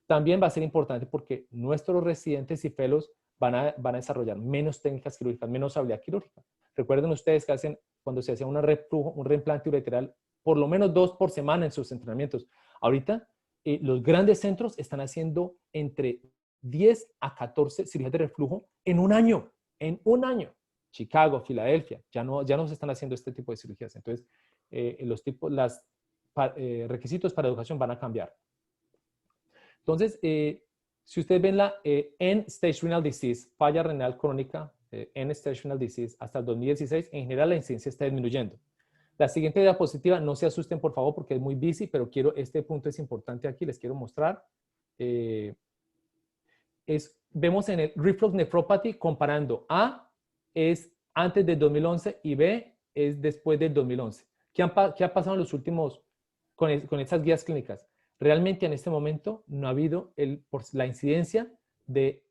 También va a ser importante porque nuestros residentes y fellows van a desarrollar menos técnicas quirúrgicas, menos habilidad quirúrgica. Recuerden ustedes que cuando se hacía un reimplante ureteral, por lo menos 2 por semana en sus entrenamientos. Ahorita, los grandes centros están haciendo entre 10 a 14 cirugías de reflujo en un año. En un año. Chicago, Filadelfia, ya no se están haciendo este tipo de cirugías. Entonces, los requisitos para educación van a cambiar. Entonces, si ustedes ven la end-stage renal disease, falla renal crónica, end-stage renal disease, hasta el 2016, en general la incidencia está disminuyendo. La siguiente diapositiva, no se asusten por favor porque es muy busy, pero este punto es importante aquí, les quiero mostrar. Vemos en el reflux nephropathy comparando A es antes del 2011 y B es después del 2011. ¿Qué ha pasado en los últimos, con estas guías clínicas? Realmente en este momento no ha habido la incidencia de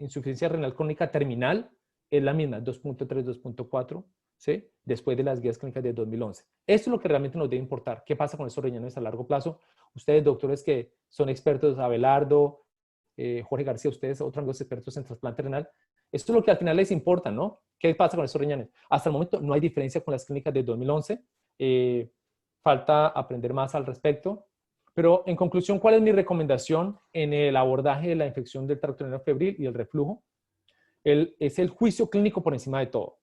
insuficiencia renal crónica terminal, es la misma, 2.3, 2.4, ¿sí? Después de las guías clínicas de 2011. Esto es lo que realmente nos debe importar. ¿Qué pasa con estos riñones a largo plazo? Ustedes, doctores que son expertos, Abelardo, Jorge García, ustedes, otros amigos expertos en trasplante renal, esto es lo que al final les importa, ¿no? ¿Qué pasa con esos riñones? Hasta el momento no hay diferencia con las clínicas de 2011. Falta aprender más al respecto. Pero en conclusión, ¿cuál es mi recomendación en el abordaje de la infección del tracto urinario febril y el reflujo? Es el juicio clínico por encima de todo.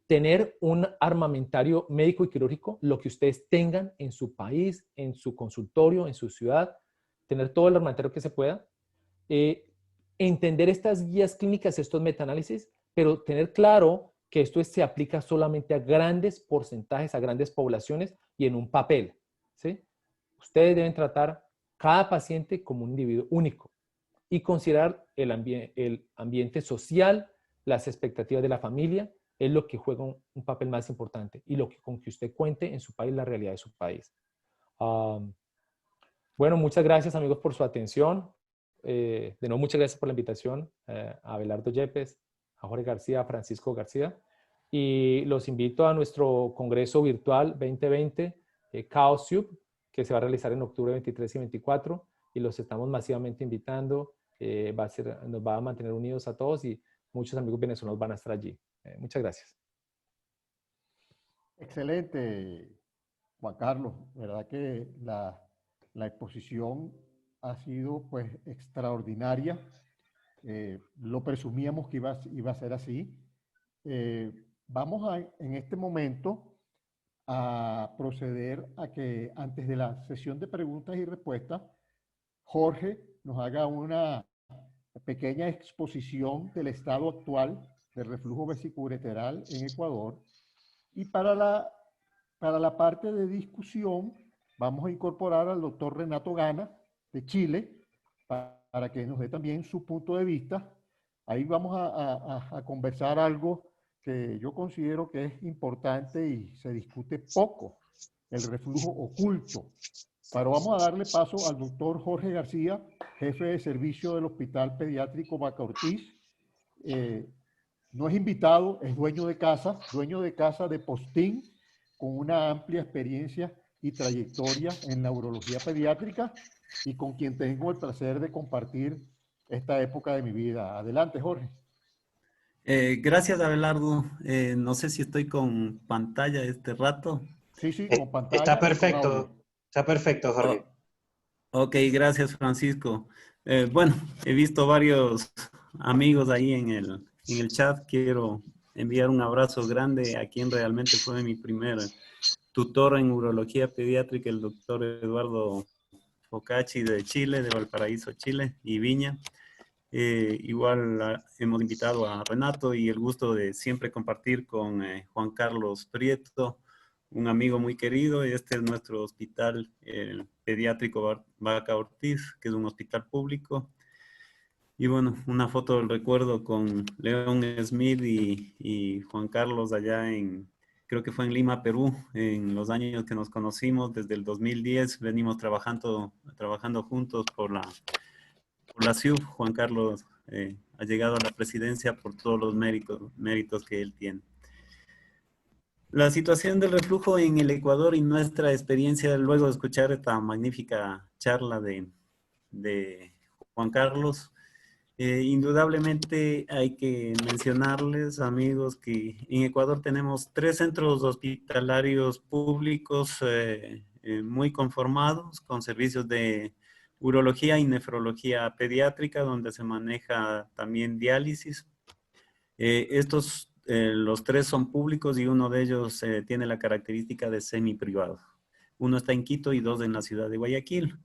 Tener un armamentario médico y quirúrgico, lo que ustedes tengan en su país, en su consultorio, en su ciudad, tener todo el armamentario que se pueda. Entender estas guías clínicas, estos metaanálisis, pero tener claro que esto se aplica solamente a grandes porcentajes, a grandes poblaciones y en un papel, ¿sí? Ustedes deben tratar cada paciente como un individuo único y considerar el ambiente social, las expectativas de la familia, es lo que juega un papel más importante y lo que con que usted cuente en su país, la realidad de su país. Bueno, muchas gracias amigos por su atención. De nuevo, muchas gracias por la invitación a Abelardo Yepes, a Jorge García, a Francisco García. Y los invito a nuestro Congreso Virtual 2020, ChaosSoup, que se va a realizar en octubre 23 y 24. Y los estamos masivamente invitando. Nos va a mantener unidos a todos y muchos amigos venezolanos van a estar allí. Muchas gracias. Excelente, Juan Carlos. ¿Verdad que la exposición ha sido pues extraordinaria? Lo presumíamos que iba a ser así. Vamos en este momento a proceder a que antes de la sesión de preguntas y respuestas, Jorge nos haga una pequeña exposición del estado actual del reflujo vesiculoureteral en Ecuador. Y para la parte de discusión vamos a incorporar al doctor Renato Gana de Chile para que nos dé también su punto de vista. Ahí vamos a conversar algo que yo considero que es importante y se discute poco, el reflujo oculto. Pero vamos a darle paso al doctor Jorge García, jefe de servicio del Hospital Pediátrico Vaca Ortiz. No es invitado, es dueño de casa de Postín, con una amplia experiencia y trayectoria en la urología pediátrica y con quien tengo el placer de compartir esta época de mi vida. Adelante, Jorge. Gracias, Abelardo. No sé si estoy con pantalla este rato. Sí, con pantalla y con audio. Está perfecto, Jorge. Ok, gracias, Francisco. Bueno, he visto varios amigos ahí en el chat. Quiero enviar un abrazo grande a quien realmente fue mi primer tutor en urología pediátrica, el doctor Eduardo Focacci de Chile, de Valparaíso, Chile, y Viña. Igual hemos invitado a Renato y el gusto de siempre compartir con Juan Carlos Prieto, un amigo muy querido. Este es nuestro hospital pediátrico Vaca Ortiz, que es un hospital público. Y bueno, una foto del recuerdo con León Smith y Juan Carlos allá creo que fue en Lima, Perú, en los años que nos conocimos. Desde el 2010 venimos trabajando juntos por la CIUF. Juan Carlos ha llegado a la presidencia por todos los méritos que él tiene. La situación del reflujo en el Ecuador y nuestra experiencia luego de escuchar esta magnífica charla de Juan Carlos, indudablemente hay que mencionarles, amigos, que en Ecuador tenemos 3 centros hospitalarios públicos muy conformados, con servicios de urología y nefrología pediátrica, donde se maneja también diálisis. Los 3 son públicos y uno de ellos tiene la característica de semi-privado. Uno está en Quito y 2 en la ciudad de Guayaquil.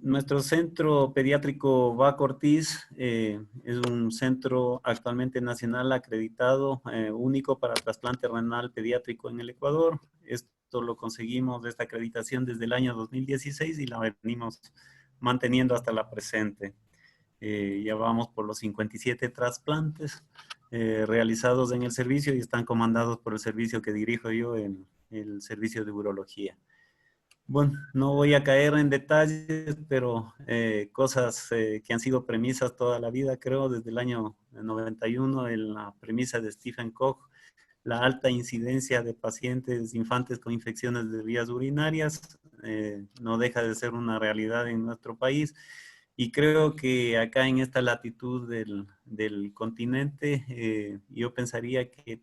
Nuestro centro pediátrico Vaca Ortiz es un centro actualmente nacional acreditado, único para trasplante renal pediátrico en el Ecuador. Esto lo conseguimos, esta acreditación, desde el año 2016 y la venimos manteniendo hasta la presente. Ya vamos por los 57 trasplantes realizados en el servicio y están comandados por el servicio que dirijo yo, el servicio de urología. Bueno, no voy a caer en detalles, pero cosas que han sido premisas toda la vida, creo, desde el año 91, en la premisa de Stephen Koch, la alta incidencia de pacientes infantes con infecciones de vías urinarias, no deja de ser una realidad en nuestro país. Y creo que acá en esta latitud del continente, yo pensaría que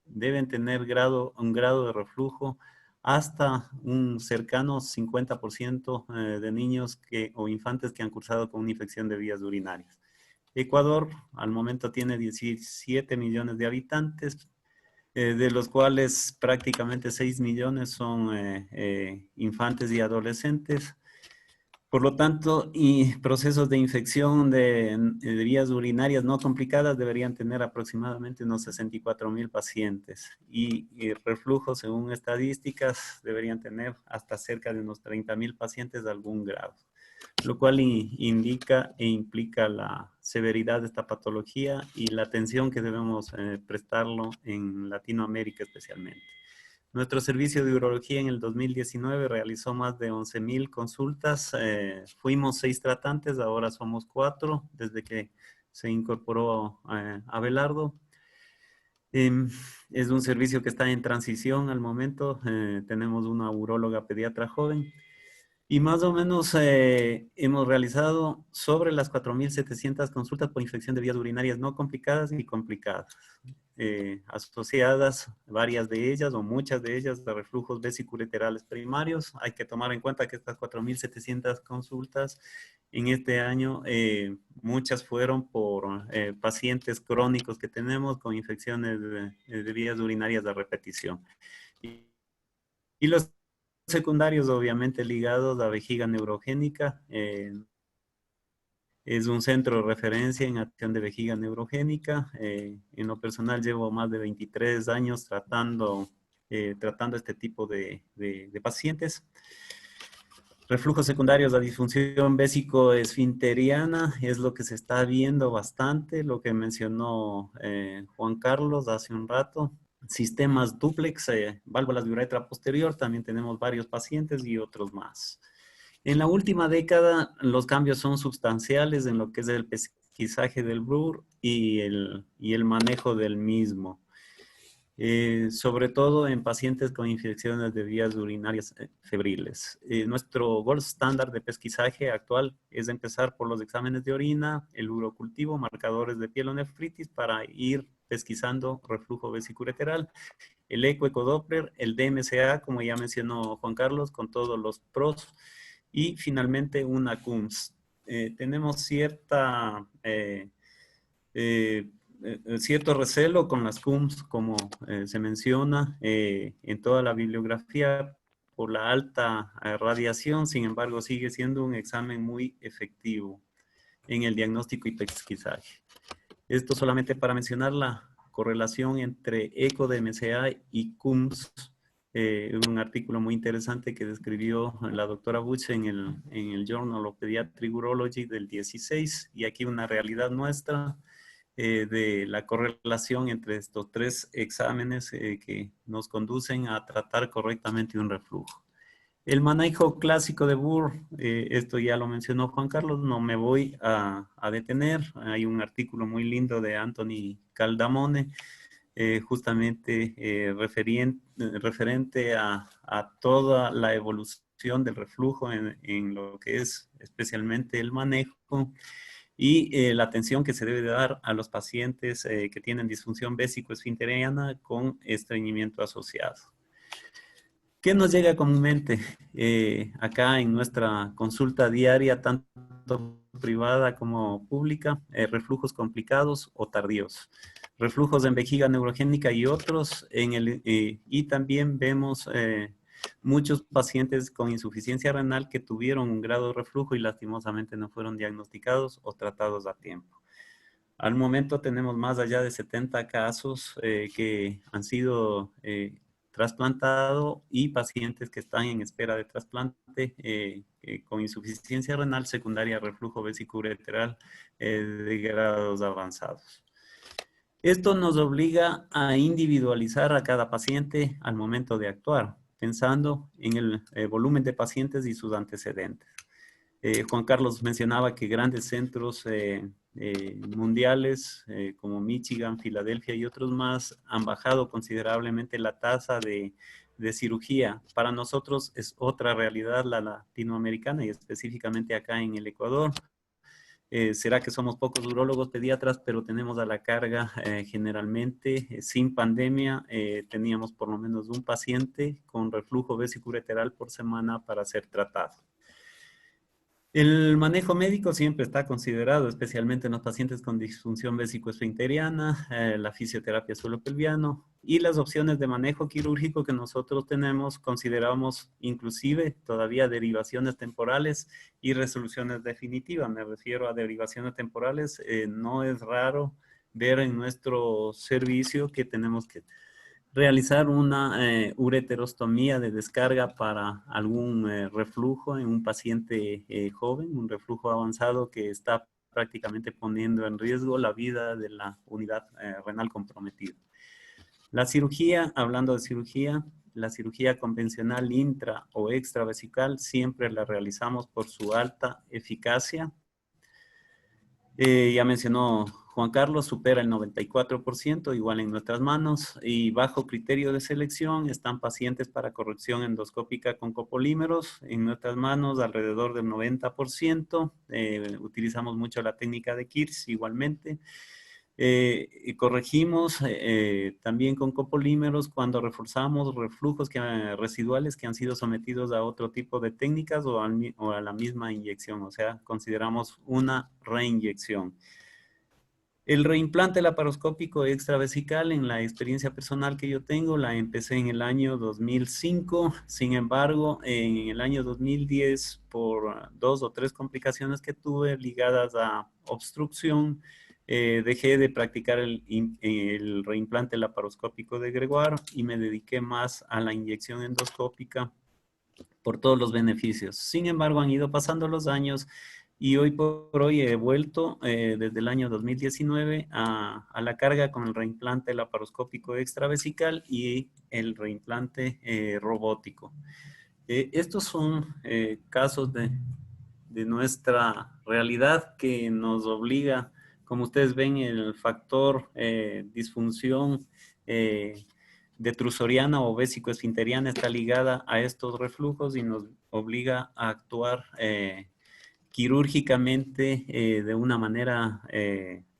deben tener un grado de reflujo hasta un cercano 50% de niños o infantes que han cursado con una infección de vías urinarias. Ecuador al momento tiene 17 millones de habitantes, de los cuales prácticamente 6 millones son infantes y adolescentes. Por lo tanto, y procesos de infección de vías urinarias no complicadas deberían tener aproximadamente unos 64,000 pacientes. Y reflujo, según estadísticas, deberían tener hasta cerca de unos 30,000 pacientes de algún grado. Lo cual indica e implica la severidad de esta patología y la atención que debemos prestarlo en Latinoamérica especialmente. Nuestro servicio de urología en el 2019 realizó más de 11,000 consultas. Fuimos 6 tratantes, ahora somos 4 desde que se incorporó Abelardo. Es un servicio que está en transición al momento. Tenemos una uróloga pediatra joven. Y más o menos hemos realizado sobre las 4,700 consultas por infección de vías urinarias no complicadas y complicadas, asociadas varias de ellas o muchas de ellas a reflujos vesicureterales primarios. Hay que tomar en cuenta que estas 4,700 consultas en este año, muchas fueron por pacientes crónicos que tenemos con infecciones de vías urinarias de repetición. Y los secundarios obviamente ligados a vejiga neurogénica. Es un centro de referencia en acción de vejiga neurogénica. En lo personal llevo más de 23 años tratando este tipo de pacientes. Reflujos secundarios a disfunción vésico-esfinteriana es lo que se está viendo bastante, lo que mencionó Juan Carlos hace un rato. Sistemas dúplex, válvulas de uretra posterior, también tenemos varios pacientes y otros más. En la última década, los cambios son sustanciales en lo que es el pesquisaje del BRUR y el manejo del mismo. Sobre todo en pacientes con infecciones de vías urinarias febriles. Nuestro gold estándar de pesquisaje actual es empezar por los exámenes de orina, el urocultivo, marcadores de pielonefritis para ir pesquisando reflujo vesicureteral, el ecodoppler, el DMCA, como ya mencionó Juan Carlos, con todos los pros, y finalmente una CUMS. Tenemos cierto recelo con las CUMS, como se menciona en toda la bibliografía, por la alta radiación. Sin embargo, sigue siendo un examen muy efectivo en el diagnóstico y pesquisaje. Esto solamente para mencionar la correlación entre ECO-DMCA y CUMS. Un artículo muy interesante que describió la doctora Butch en el Journal of Pediatric Urology del 16, y aquí una realidad nuestra de la correlación entre estos 3 exámenes que nos conducen a tratar correctamente un reflujo. El manejo clásico de BUR, esto ya lo mencionó Juan Carlos, no me voy a detener. Hay un artículo muy lindo de Anthony Caldamone, justamente referente a toda la evolución del reflujo en lo que es especialmente el manejo y la atención que se debe dar a los pacientes que tienen disfunción vésico-esfinteriana con estreñimiento asociado. ¿Qué nos llega comúnmente acá en nuestra consulta diaria, tanto privada como pública? Reflujos complicados o tardíos, reflujos en vejiga neurogénica y otros. Y también vemos muchos pacientes con insuficiencia renal que tuvieron un grado de reflujo y lastimosamente no fueron diagnosticados o tratados a tiempo. Al momento tenemos más allá de 70 casos que han sido trasplantado y pacientes que están en espera de trasplante con insuficiencia renal secundaria, reflujo vesicureteral de grados avanzados. Esto nos obliga a individualizar a cada paciente al momento de actuar, pensando en el volumen de pacientes y sus antecedentes. Juan Carlos mencionaba que grandes centros mundiales como Michigan, Filadelfia y otros más han bajado considerablemente la tasa de cirugía. Para nosotros es otra realidad la latinoamericana y específicamente acá en el Ecuador. Será que somos pocos urólogos pediatras, pero tenemos a la carga generalmente, sin pandemia, teníamos por lo menos un paciente con reflujo vesicureteral por semana para ser tratado. El manejo médico siempre está considerado, especialmente en los pacientes con disfunción vésico-esfinteriana, la fisioterapia suelo-pelviano y las opciones de manejo quirúrgico que nosotros tenemos, consideramos inclusive todavía derivaciones temporales y resoluciones definitivas. Me refiero a derivaciones temporales, no es raro ver en nuestro servicio que tenemos que realizar una ureterostomía de descarga para algún reflujo en un paciente joven, un reflujo avanzado que está prácticamente poniendo en riesgo la vida de la unidad renal comprometida. La cirugía, hablando de cirugía, la cirugía convencional intra o extravesical siempre la realizamos por su alta eficacia. Ya mencionó Juan Carlos, supera el 94%, igual en nuestras manos, y bajo criterio de selección están pacientes para corrección endoscópica con copolímeros, en nuestras manos alrededor del 90%, utilizamos mucho la técnica de Kirsch igualmente, y corregimos también con copolímeros cuando reforzamos reflujos residuales que han sido sometidos a otro tipo de técnicas o a la misma inyección, o sea, consideramos una reinyección. El reimplante laparoscópico extravesical, en la experiencia personal que yo tengo, la empecé en el año 2005. Sin embargo, en el año 2010, por 2 o 3 complicaciones que tuve ligadas a obstrucción, dejé de practicar el reimplante laparoscópico de Gregoire y me dediqué más a la inyección endoscópica por todos los beneficios. Sin embargo, han ido pasando los años y hoy por hoy he vuelto desde el año 2019 a la carga con el reimplante laparoscópico extravesical y el reimplante robótico. Estos son casos de nuestra realidad que nos obliga, como ustedes ven, el factor disfunción detrusoriana o vésico-esfinteriana está ligada a estos reflujos y nos obliga a actuar quirúrgicamente de una manera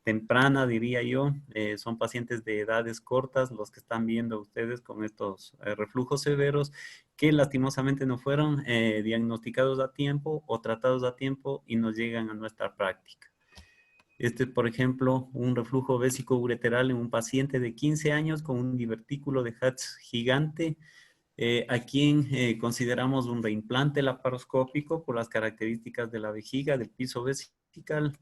temprana, diría yo. Son pacientes de edades cortas los que están viendo ustedes con estos reflujos severos que lastimosamente no fueron diagnosticados a tiempo o tratados a tiempo y nos llegan a nuestra práctica. Este es, por ejemplo, un reflujo vésico-ureteral en un paciente de 15 años con un divertículo de Hatch gigante, a quien consideramos un reimplante laparoscópico por las características de la vejiga, del piso vesical,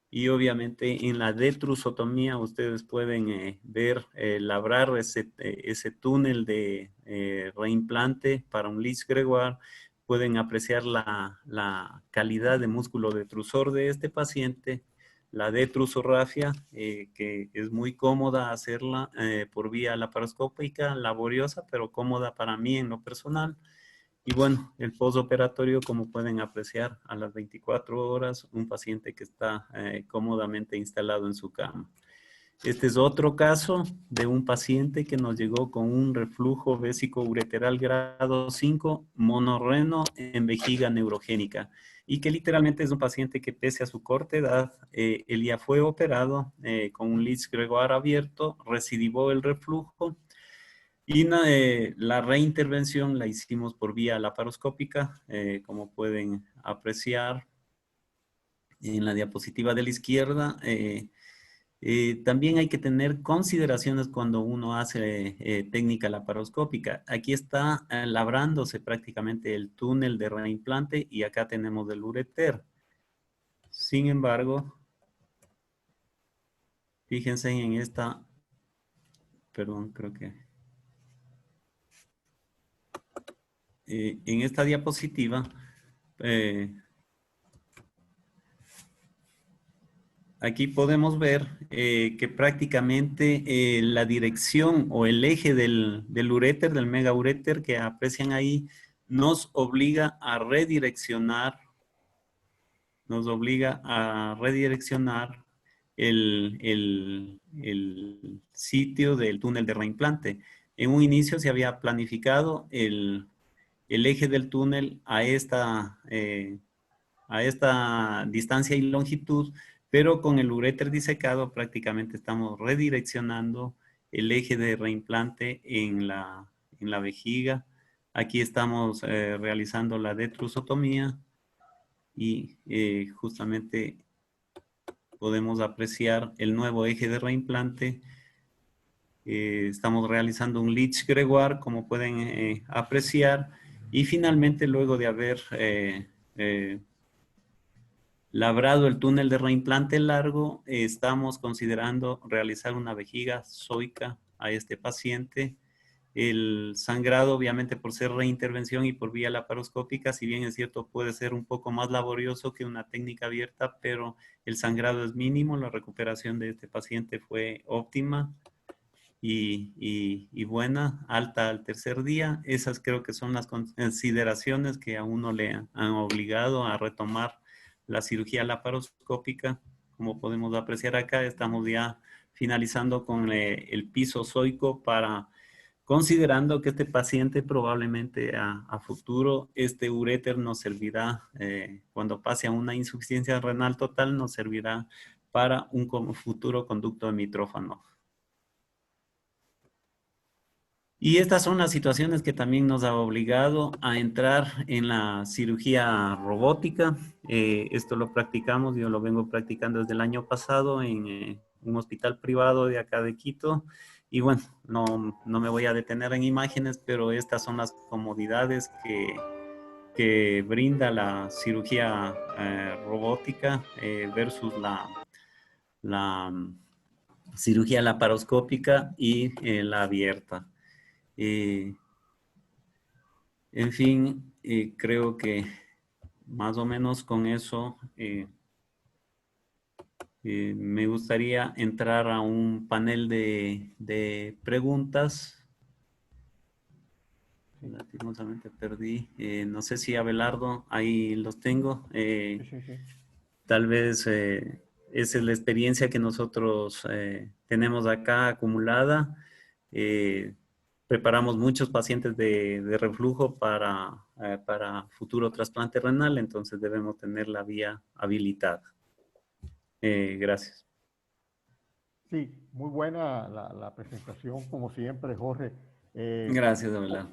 y obviamente en la detrusotomía ustedes pueden ver, labrar ese túnel de reimplante para un Lich Gregoire. Pueden apreciar la calidad de músculo detrusor de este paciente, la detrusorrafia, que es muy cómoda hacerla por vía laparoscópica, laboriosa, pero cómoda para mí en lo personal. Y bueno, el postoperatorio, como pueden apreciar, a las 24 horas, un paciente que está cómodamente instalado en su cama. Este es otro caso de un paciente que nos llegó con un reflujo vésico-ureteral grado 5, monorreno en vejiga neurogénica, y que literalmente es un paciente que pese a su corta edad, él ya fue operado con un Lich Gregoire abierto, recidivó el reflujo, y la reintervención la hicimos por vía laparoscópica, como pueden apreciar en la diapositiva de la izquierda. También hay que tener consideraciones cuando uno hace técnica laparoscópica. Aquí está labrándose prácticamente el túnel de reimplante y acá tenemos el ureter. Sin embargo, fíjense en esta, perdón, creo que en esta diapositiva aquí podemos ver que prácticamente la dirección o el eje del uréter, del megauréter que aprecian ahí, nos obliga a redireccionar el sitio del túnel de reimplante. En un inicio se había planificado el eje del túnel a esta distancia y longitud, pero con el uréter disecado prácticamente estamos redireccionando el eje de reimplante en la vejiga. Aquí estamos realizando la detrusotomía y justamente podemos apreciar el nuevo eje de reimplante. Estamos realizando un Lich Gregoire, como pueden apreciar, y finalmente, luego de haber labrado el túnel de reimplante largo, estamos considerando realizar una vejiga zoica a este paciente. El sangrado, obviamente, por ser reintervención y por vía laparoscópica, si bien es cierto, puede ser un poco más laborioso que una técnica abierta, pero el sangrado es mínimo. La recuperación de este paciente fue óptima y buena, alta al tercer día. Esas creo que son las consideraciones que a uno le han obligado a retomar la cirugía laparoscópica. Como podemos apreciar acá, estamos ya finalizando con el piso zoico considerando que este paciente probablemente a futuro, este uréter nos servirá, cuando pase a una insuficiencia renal total, nos servirá para un futuro conducto de mitrófano. Y estas son las situaciones que también nos ha obligado a entrar en la cirugía robótica. Esto lo practicamos, yo lo vengo practicando desde el año pasado en un hospital privado de acá de Quito. Y bueno, no me voy a detener en imágenes, pero estas son las comodidades que brinda la cirugía robótica versus la cirugía laparoscópica y la abierta. En fin, creo que más o menos con eso me gustaría entrar a un panel de preguntas. Lastimosamente perdí. No sé si Abelardo, ahí los tengo. Sí, sí, sí. Tal vez esa es la experiencia que nosotros tenemos acá acumulada. Preparamos muchos pacientes de reflujo para futuro trasplante renal, entonces debemos tener la vía habilitada. Gracias. Sí, muy buena la presentación, como siempre, Jorge. Gracias, Abelardo.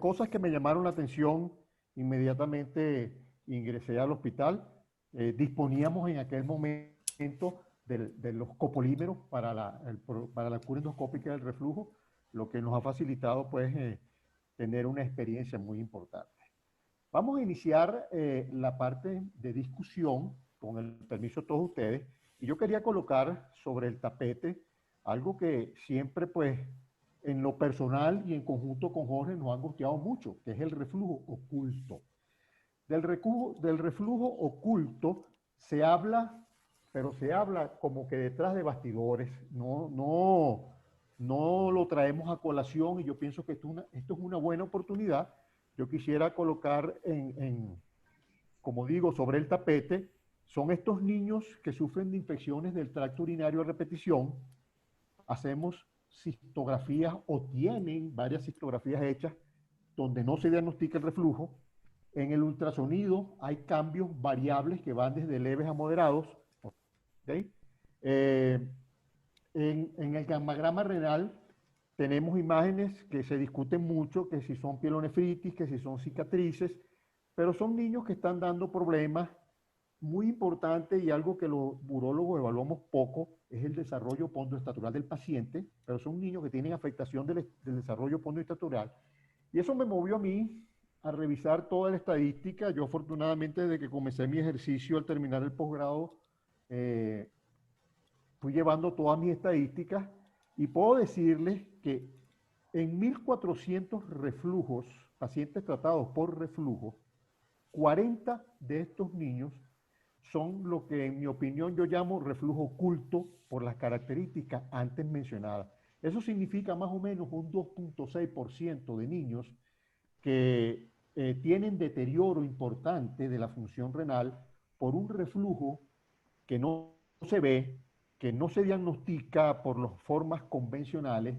Cosas que me llamaron la atención, inmediatamente ingresé al hospital. Disponíamos en aquel momento de los copolímeros para la cura endoscópica del reflujo, lo que nos ha facilitado pues, tener una experiencia muy importante. Vamos a iniciar la parte de discusión, con el permiso de todos ustedes, y yo quería colocar sobre el tapete algo que siempre pues en lo personal y en conjunto con Jorge nos ha angustiado mucho, que es el reflujo oculto. Del reflujo oculto se habla, pero se habla como que detrás de bastidores, no lo traemos a colación, y yo pienso que esto es una buena oportunidad. Yo quisiera colocar como digo, sobre el tapete, son estos niños que sufren de infecciones del tracto urinario a repetición. Hacemos cistografías o tienen varias cistografías hechas donde no se diagnostica el reflujo. En el ultrasonido hay cambios variables que van desde leves a moderados. ¿Okay? En el gammagrama renal tenemos imágenes que se discuten mucho, que si son pielonefritis, que si son cicatrices, pero son niños que están dando problemas muy importantes, y algo que los urólogos evaluamos poco es el desarrollo pondoestatural del paciente, pero son niños que tienen afectación del desarrollo pondoestatural. Y eso me movió a mí a revisar toda la estadística. Yo afortunadamente desde que comencé mi ejercicio al terminar el posgrado, fui llevando todas mis estadísticas, y puedo decirles que en 1.400 reflujos, pacientes tratados por reflujo, 40 de estos niños son lo que en mi opinión yo llamo reflujo oculto por las características antes mencionadas. Eso significa más o menos un 2.6% de niños que tienen deterioro importante de la función renal por un reflujo que no se ve, que no se diagnostica por las formas convencionales,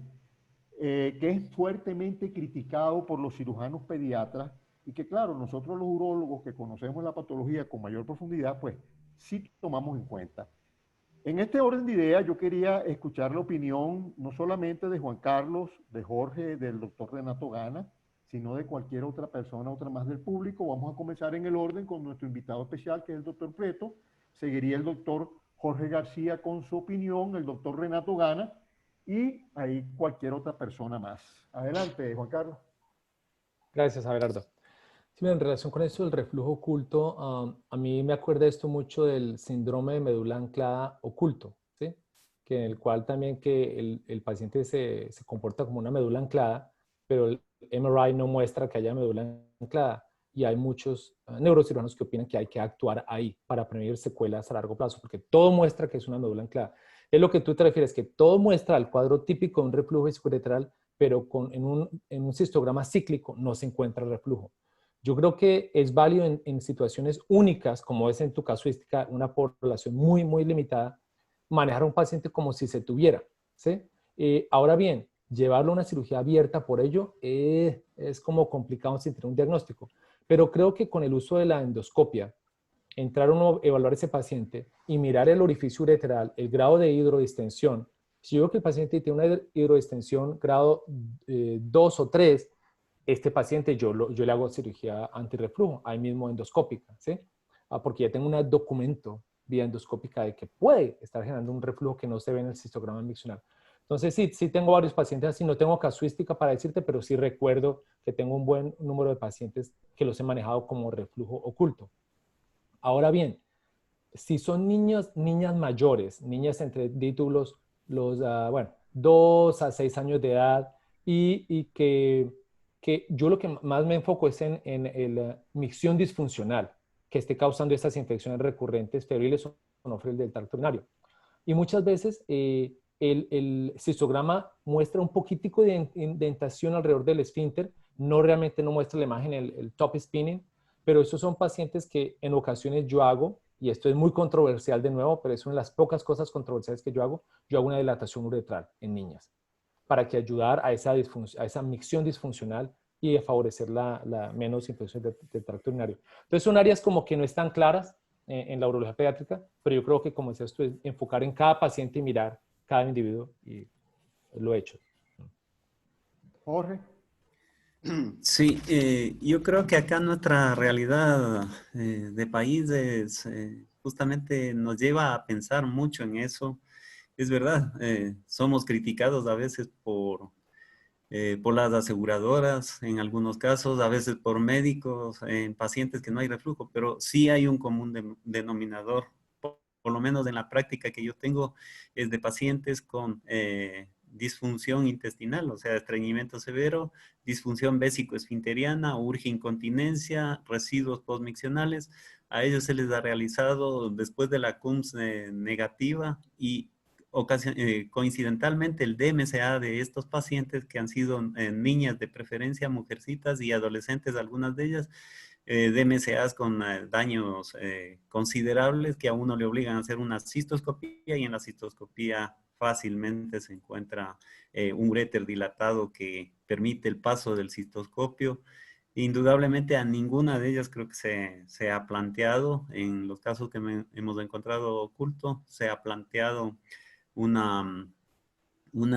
que es fuertemente criticado por los cirujanos pediatras, y que claro, nosotros los urólogos que conocemos la patología con mayor profundidad, pues sí tomamos en cuenta. En este orden de ideas, yo quería escuchar la opinión no solamente de Juan Carlos, de Jorge, del doctor Renato Gana, sino de cualquier otra persona, otra más del público. Vamos a comenzar en el orden con nuestro invitado especial, que es el doctor Prieto. Seguiría el doctor Jorge García con su opinión, el doctor Renato Gana, y ahí cualquier otra persona más. Adelante, Juan Carlos. Gracias, Abelardo. Sí, en relación con esto del reflujo oculto, a mí me acuerda esto mucho del síndrome de médula anclada oculto, ¿sí? Que en el cual también que el paciente se comporta como una médula anclada, pero el MRI no muestra que haya médula anclada. Y hay muchos neurocirujanos que opinan que hay que actuar ahí para prevenir secuelas a largo plazo, porque todo muestra que es una médula anclada. Es lo que tú te refieres, que todo muestra el cuadro típico de un reflujo vesicoureteral, pero en un cistograma cíclico no se encuentra el reflujo. Yo creo que es válido en situaciones únicas, como es en tu casuística, una población muy, muy limitada, manejar a un paciente como si se tuviera, ¿sí? Ahora bien, llevarlo a una cirugía abierta por ello es como complicado sin tener un diagnóstico. Pero creo que con el uso de la endoscopia, entrar uno, evaluar ese paciente y mirar el orificio ureteral, el grado de hidrodistensión. Si yo veo que el paciente tiene una hidrodistensión grado 2 o 3, este paciente yo le hago cirugía antirreflujo, ahí mismo endoscópica, ¿sí? Porque ya tengo un documento vía endoscópica de que puede estar generando un reflujo que no se ve en el cistograma miccional. Entonces sí tengo varios pacientes así, no tengo casuística para decirte, pero sí recuerdo que tengo un buen número de pacientes que los he manejado como reflujo oculto. Ahora bien, si son niñas mayores, niñas entre títulos, bueno, 2 a 6 años de edad, y que yo lo que más me enfoco es en la micción disfuncional que esté causando estas infecciones recurrentes febriles o no del tracto urinario. Y muchas veces el cistograma muestra un poquitico de indentación alrededor del esfínter, realmente no muestra la imagen, el top spinning, pero esos son pacientes que en ocasiones yo hago, y esto es muy controversial de nuevo, pero es una de las pocas cosas controversiales que yo hago una dilatación uretral en niñas, para que ayudar a esa micción disfuncional y a favorecer la menos infección del tracto urinario. Entonces son áreas como que no están claras en la urología pediátrica, pero yo creo que como es esto, es enfocar en cada paciente y mirar cada individuo, y lo he hecho. Jorge. Sí, yo creo que acá nuestra realidad de países justamente nos lleva a pensar mucho en eso. Es verdad, somos criticados a veces por las aseguradoras, en algunos casos, a veces por médicos, en pacientes que no hay reflujo, pero sí hay un común denominador, por lo menos en la práctica que yo tengo, es de pacientes con disfunción intestinal, o sea, estreñimiento severo, disfunción vésico-esfinteriana, urge incontinencia, residuos postmiccionales. A ellos se les ha realizado después de la CUMS negativa y coincidentalmente el DMCA de estos pacientes que han sido niñas de preferencia, mujercitas y adolescentes, algunas de ellas, DMCAs con daños considerables que a uno le obligan a hacer una cistoscopía, y en la cistoscopía fácilmente se encuentra un uréter dilatado que permite el paso del cistoscopio. Indudablemente a ninguna de ellas creo que se ha planteado, en los casos que hemos encontrado oculto, se ha planteado una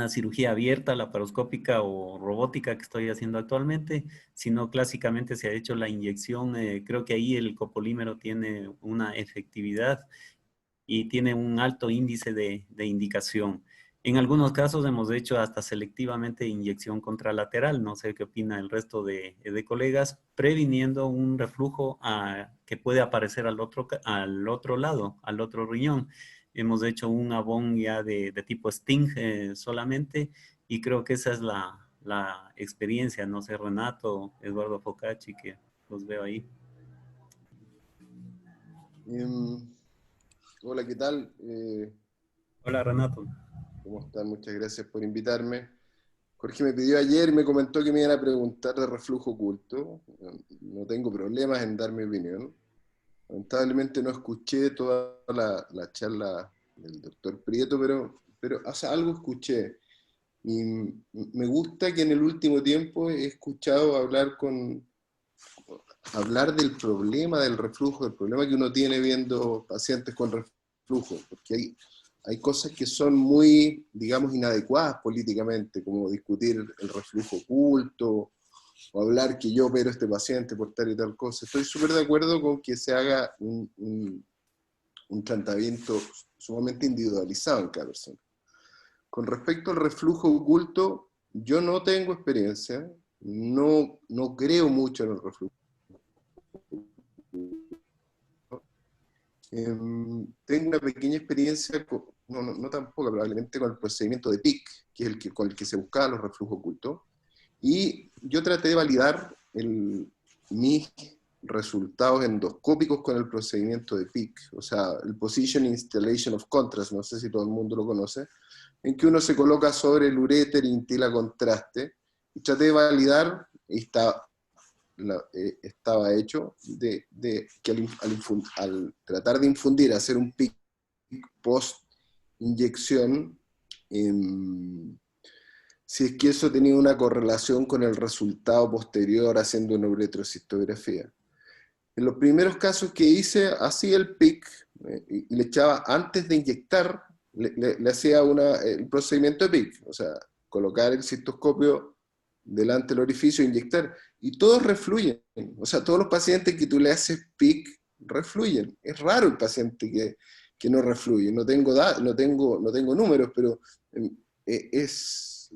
cirugía abierta, laparoscópica o robótica que estoy haciendo actualmente, sino clásicamente se ha hecho la inyección. Creo que ahí el copolímero tiene una efectividad y tiene un alto índice de indicación. En algunos casos hemos hecho hasta selectivamente inyección contralateral, no sé qué opina el resto de colegas, previniendo un reflujo que puede aparecer al otro lado, al otro riñón. Hemos hecho un abón ya de tipo Sting solamente, y creo que esa es la experiencia. No sé, Renato, Eduardo Focacci, que los veo ahí. Hola, ¿qué tal? Hola, Renato. ¿Cómo están? Muchas gracias por invitarme. Jorge me pidió ayer y me comentó que me iban a preguntar de reflujo oculto. No tengo problemas en dar mi opinión. Lamentablemente no escuché toda la charla del doctor Prieto, pero hace algo escuché. Y me gusta que en el último tiempo he escuchado hablar del problema del reflujo, del problema que uno tiene viendo pacientes con reflujo, porque hay cosas que son muy, digamos, inadecuadas políticamente, como discutir el reflujo oculto o hablar que yo opero a este paciente por tal y tal cosa. Estoy súper de acuerdo con que se haga un tratamiento sumamente individualizado en cada persona. Con respecto al reflujo oculto, yo no tengo experiencia, no creo mucho en el reflujo. Tengo una pequeña experiencia, no tampoco, probablemente con el procedimiento de PIC, que es con el que se buscaban los reflujos ocultos, y yo traté de validar mis resultados endoscópicos con el procedimiento de PIC, o sea, el Position Installation of Contrast, no sé si todo el mundo lo conoce, en que uno se coloca sobre el uréter e intila contraste, y traté de validar, y estaba hecho, de que al tratar de infundir, hacer un PIC post-inyección, si es que eso tenía una correlación con el resultado posterior haciendo una uretrocistografía. En los primeros casos que hice, hacía el PIC y le echaba, antes de inyectar, le hacía el procedimiento de PIC, o sea, colocar el cistoscopio delante del orificio e inyectar, y todos refluyen. O sea, todos los pacientes que tú le haces PIC refluyen. Es raro el paciente que no refluye. No tengo números, pero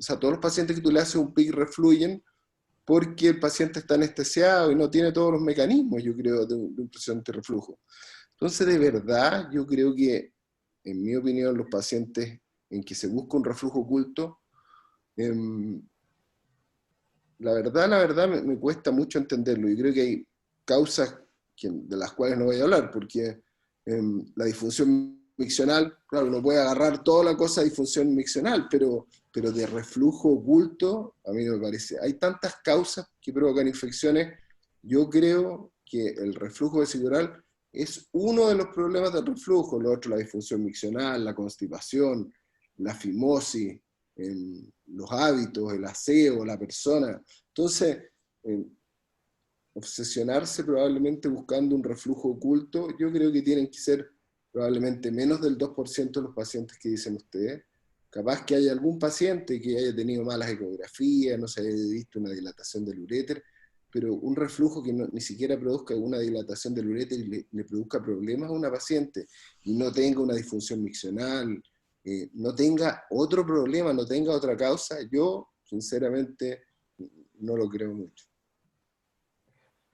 o sea, todos los pacientes que tú le haces un PIC refluyen porque el paciente está anestesiado y no tiene todos los mecanismos, yo creo, de un procedimiento de reflujo. Entonces, de verdad, yo creo que, en mi opinión, los pacientes en que se busca un reflujo oculto, la verdad me cuesta mucho entenderlo, y creo que hay causas de las cuales no voy a hablar, porque la disfunción miccional, claro, uno puede agarrar toda la cosa de disfunción miccional, pero de reflujo oculto, a mí no me parece. Hay tantas causas que provocan infecciones. Yo creo que el reflujo vesicular es uno de los problemas del reflujo. Lo otro, la disfunción miccional, la constipación, la fimosis, los hábitos, el aseo, la persona. Entonces, obsesionarse probablemente buscando un reflujo oculto, yo creo que tienen que ser probablemente menos del 2% de los pacientes que dicen ustedes. Capaz que haya algún paciente que haya tenido malas ecografías, no se haya visto una dilatación del uréter, pero un reflujo que ni siquiera produzca una dilatación del uréter y le produzca problemas a una paciente, y no tenga una disfunción miccional, no tenga otro problema, no tenga otra causa, yo sinceramente no lo creo mucho.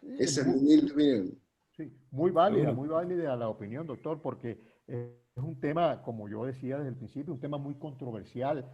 Esa es mi humilde opinión. Sí, muy válida la opinión, doctor, porque es un tema, como yo decía desde el principio, un tema muy controversial.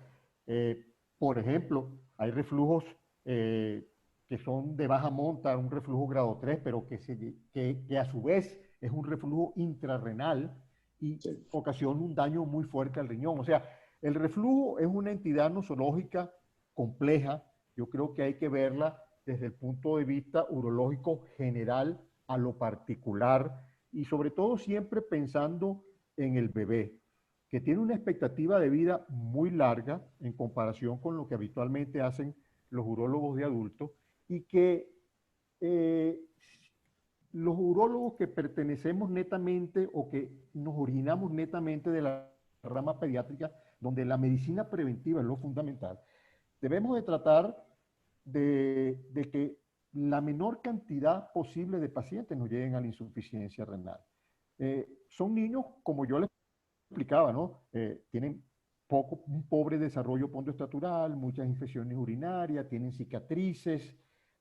Por ejemplo, hay reflujos que son de baja monta, un reflujo grado 3, pero que a su vez es un reflujo intrarrenal y Sí. ocasiona un daño muy fuerte al riñón. O sea, el reflujo es una entidad nosológica compleja. Yo creo que hay que verla desde el punto de vista urológico general a lo particular, y sobre todo siempre pensando en el bebé, que tiene una expectativa de vida muy larga en comparación con lo que habitualmente hacen los urólogos de adultos, y que los urólogos que pertenecemos netamente o que nos originamos netamente de la rama pediátrica, donde la medicina preventiva es lo fundamental, debemos de tratar de que la menor cantidad posible de pacientes nos lleguen a la insuficiencia renal. Son niños, como yo les explicaba, ¿no? Tienen un pobre desarrollo pontoestatural, muchas infecciones urinarias, tienen cicatrices,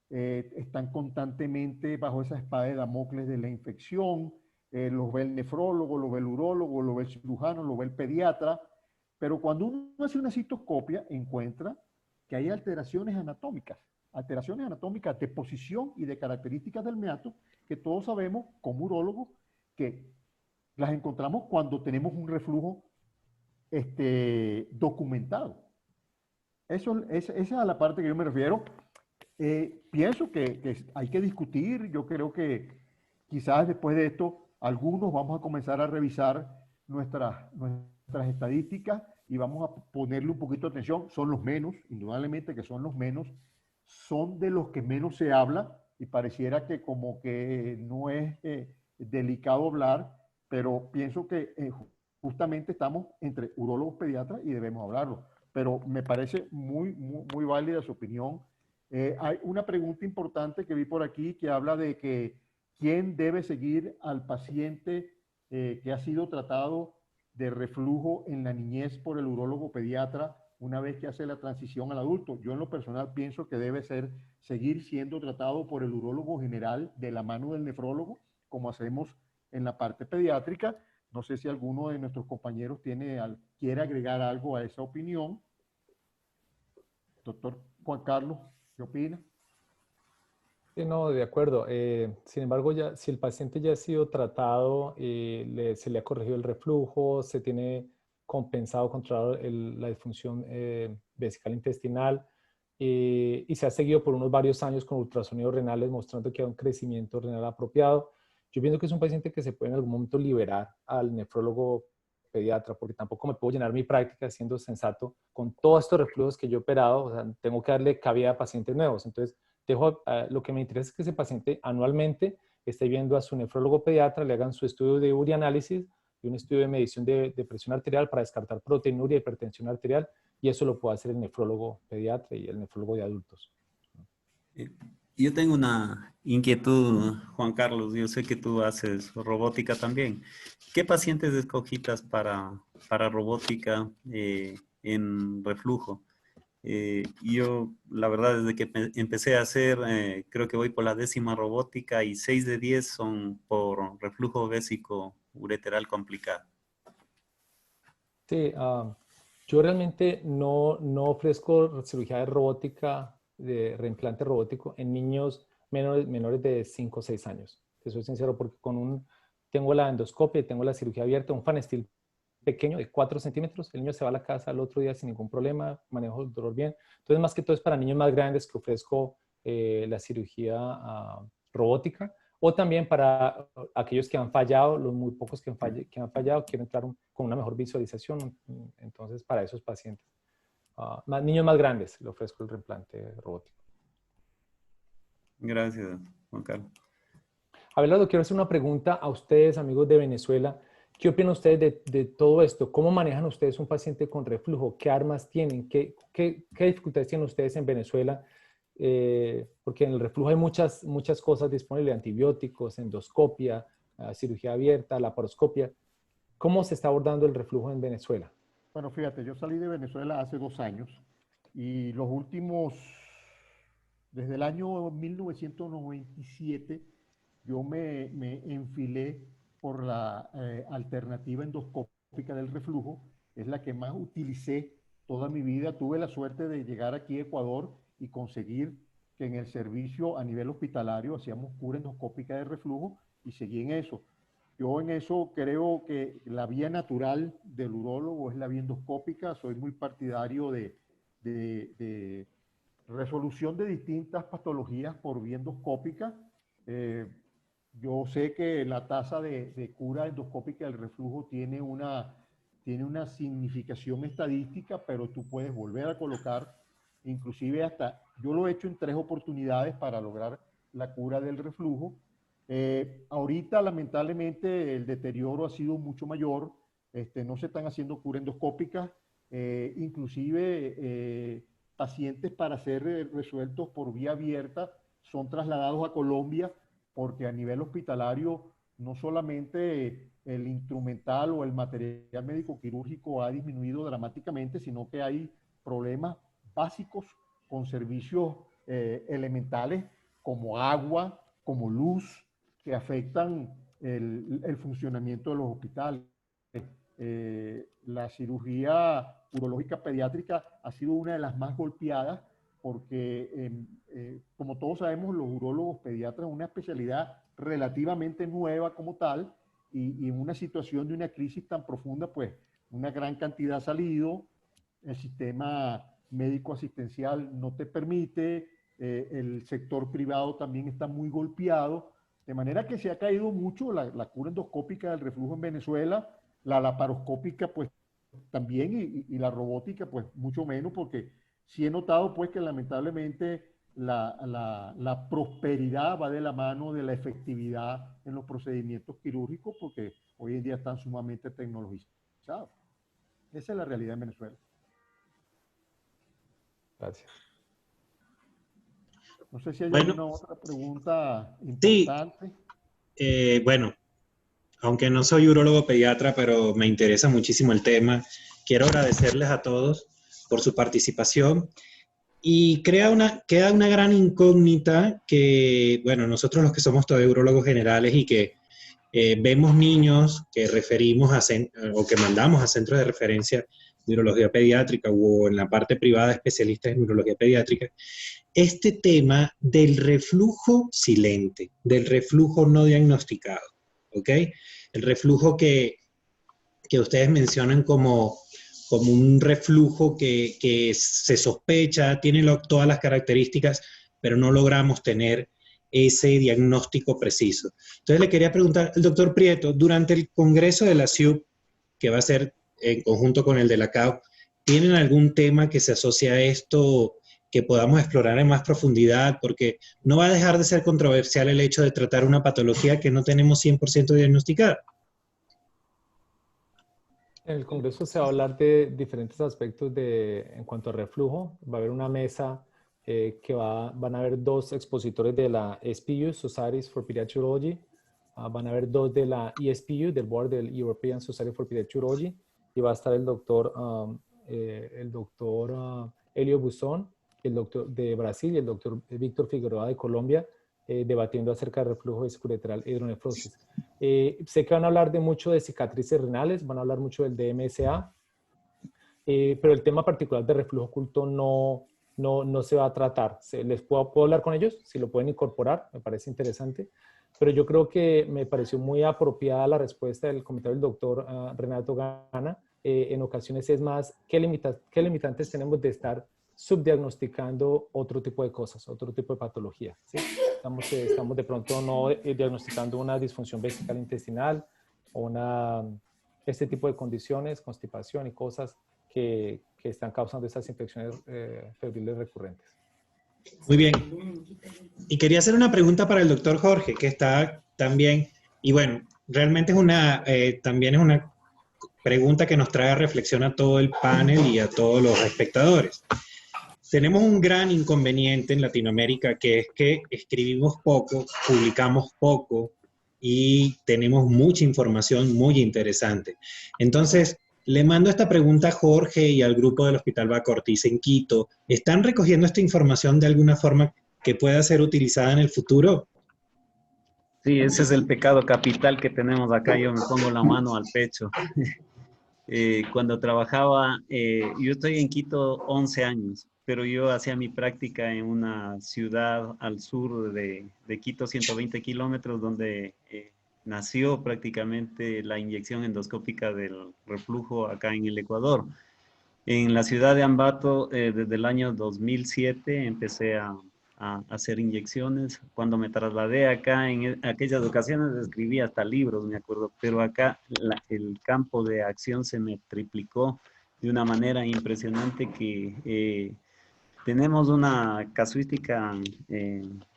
están constantemente bajo esa espada de Damocles de la infección, los ve el nefrólogo, lo ve el urólogo, lo ve el cirujano, lo ve el pediatra, pero cuando uno hace una citoscopia encuentra que hay alteraciones anatómicas de posición y de características del meato, que todos sabemos como urólogos que las encontramos cuando tenemos un reflujo documentado. Esa es a la parte que yo me refiero. Pienso que hay que discutir. Yo creo que quizás después de esto, algunos vamos a comenzar a revisar nuestras estadísticas y vamos a ponerle un poquito de atención. Son los menos, indudablemente que son los menos, son de los que menos se habla, y pareciera que como que no es delicado hablar, pero pienso que justamente estamos entre urólogos pediatras y debemos hablarlo. Pero me parece muy válida su opinión. Hay una pregunta importante que vi por aquí que habla de que quién debe seguir al paciente que ha sido tratado de reflujo en la niñez por el urólogo pediatra una vez que hace la transición al adulto. Yo en lo personal pienso que debe seguir siendo tratado por el urólogo general de la mano del nefrólogo, como hacemos en la parte pediátrica. No sé si alguno de nuestros compañeros quiere agregar algo a esa opinión. Doctor Juan Carlos, ¿qué opina? Sí, no, de acuerdo. Sin embargo, ya, si el paciente ya ha sido tratado, se le ha corregido el reflujo, se tiene compensado, controlado la disfunción vesical intestinal y se ha seguido por unos varios años con ultrasonidos renales mostrando que hay un crecimiento renal apropiado. Yo pienso que es un paciente que se puede en algún momento liberar al nefrólogo pediatra, porque tampoco me puedo llenar mi práctica siendo sensato con todos estos reflujos que yo he operado. O sea, tengo que darle cabida a pacientes nuevos. Entonces, lo que me interesa es que ese paciente anualmente esté viendo a su nefrólogo pediatra, le hagan su estudio de urianálisis y un estudio de medición de presión arterial para descartar proteinuria y hipertensión arterial, y eso lo puede hacer el nefrólogo pediatra y el nefrólogo de adultos. Yo tengo una inquietud, Juan Carlos. Yo sé que tú haces robótica también. ¿Qué pacientes escogitas para robótica en reflujo? Yo, la verdad, desde que empecé a hacer, creo que voy por la 10ª robótica y 6 de 10 son por reflujo vésico ureteral complicado. Sí, yo realmente no ofrezco cirugía de robótica, de reimplante robótico en niños menores de 5 o 6 años. Te soy sincero, porque tengo la endoscopia y tengo la cirugía abierta, un Fanestil pequeño de 4 centímetros, el niño se va a la casa al otro día sin ningún problema, manejo el dolor bien. Entonces, más que todo es para niños más grandes que ofrezco la cirugía robótica, o también para aquellos que han fallado, los muy pocos que han fallado, quieren entrar con una mejor visualización. Entonces, para esos pacientes. Niños más grandes le ofrezco el reimplante robótico. Gracias, Juan Carlos. Abelardo, quiero hacer una pregunta a ustedes, amigos de Venezuela. ¿Qué opinan ustedes de todo esto? ¿Cómo manejan ustedes un paciente con reflujo? ¿Qué armas tienen? ¿Qué dificultades tienen ustedes en Venezuela? Porque en el reflujo hay muchas cosas disponibles, antibióticos, endoscopia, cirugía abierta, laparoscopia. ¿Cómo se está abordando el reflujo en Venezuela? Bueno, fíjate, yo salí de Venezuela hace 2 años y desde el año 1997, yo me enfilé por la alternativa endoscópica del reflujo. Es la que más utilicé toda mi vida. Tuve la suerte de llegar aquí a Ecuador y conseguir que en el servicio a nivel hospitalario hacíamos cura endoscópica de reflujo y seguí en eso. Yo en eso creo que la vía natural del urólogo es la vía endoscópica. Soy muy partidario de resolución de distintas patologías por vía endoscópica. Eh, yo sé que la tasa de cura endoscópica del reflujo tiene una significación estadística, pero tú puedes volver a colocar, inclusive yo lo he hecho en 3 oportunidades para lograr la cura del reflujo. Ahorita, lamentablemente, el deterioro ha sido mucho mayor. No se están haciendo cura endoscópica, inclusive pacientes para ser resueltos por vía abierta son trasladados a Colombia porque a nivel hospitalario no solamente el instrumental o el material médico quirúrgico ha disminuido dramáticamente, sino que hay problemas básicos con servicios elementales como agua, como luz, que afectan el funcionamiento de los hospitales. La cirugía urológica pediátrica ha sido una de las más golpeadas porque, como todos sabemos, los urólogos pediatras es una especialidad relativamente nueva como tal y en una situación de una crisis tan profunda, pues una gran cantidad ha salido, el sistema médico asistencial no te permite, el sector privado también está muy golpeado, de manera que se ha caído mucho la cura endoscópica del reflujo en Venezuela, la laparoscópica pues también y la robótica pues mucho menos, porque sí he notado pues que lamentablemente la prosperidad va de la mano de la efectividad en los procedimientos quirúrgicos porque hoy en día están sumamente tecnologizados. Esa es la realidad en Venezuela. Gracias. No sé si hay Bueno, alguna otra pregunta sí, importante. bueno, aunque no soy urólogo pediatra, pero me interesa muchísimo el tema, quiero agradecerles a todos por su participación y queda una gran incógnita que, bueno, nosotros los que somos todos urólogos generales y que vemos niños que referimos o que mandamos a centros de referencia de urología pediátrica o en la parte privada especialistas en urología pediátrica, este tema del reflujo silente, del reflujo no diagnosticado, ¿ok? El reflujo que ustedes mencionan como un reflujo que se sospecha, tiene todas las características, pero no logramos tener ese diagnóstico preciso. Entonces le quería preguntar al doctor Prieto, durante el congreso de la SIUP, que va a ser en conjunto con el de la CAO, ¿tienen algún tema que se asocia a esto que podamos explorar en más profundidad? Porque no va a dejar de ser controversial el hecho de tratar una patología que no tenemos 100% diagnosticada. En el Congreso se va a hablar de diferentes aspectos en cuanto a reflujo. Va a haber una mesa van a haber dos expositores de la SPU, Societies for Pediatric Urology. Van a haber dos de la ESPU, del Board del European Society for Pediatric Urology. Y va a estar el doctor Elio Buzón, el doctor de Brasil, y el doctor Víctor Figueroa de Colombia, debatiendo acerca del reflujo vesiculetral e hidronefrosis. Sé que van a hablar de mucho de cicatrices renales, van a hablar mucho del DMSA, pero el tema particular de reflujo oculto no se va a tratar. ¿Puedo hablar con ellos? Si lo pueden incorporar, me parece interesante. Pero yo creo que me pareció muy apropiada la respuesta del comentario del doctor Renato Gana. En ocasiones es más, ¿qué limitantes tenemos de estar subdiagnosticando otro tipo de cosas, otro tipo de patología? ¿Sí? Estamos de pronto no diagnosticando una disfunción vesical intestinal o este tipo de condiciones, constipación y cosas que están causando estas infecciones febriles recurrentes. Muy bien. Y quería hacer una pregunta para el doctor Jorge, que está también, y bueno, realmente también es una pregunta que nos trae a reflexión a todo el panel y a todos los espectadores. Tenemos un gran inconveniente en Latinoamérica, que es que escribimos poco, publicamos poco y tenemos mucha información muy interesante. Entonces, le mando esta pregunta a Jorge y al grupo del Hospital Bacortiz en Quito. ¿Están recogiendo esta información de alguna forma que pueda ser utilizada en el futuro? Sí, ese es el pecado capital que tenemos acá. Yo me pongo la mano al pecho. Cuando trabajaba, yo estoy en Quito 11 años, pero yo hacía mi práctica en una ciudad al sur de Quito, 120 kilómetros, donde nació prácticamente la inyección endoscópica del reflujo acá en el Ecuador. En la ciudad de Ambato, desde el año 2007, empecé a hacer inyecciones. Cuando me trasladé acá, en aquellas ocasiones escribí hasta libros, me acuerdo, pero acá el campo de acción se me triplicó de una manera impresionante que tenemos una casuística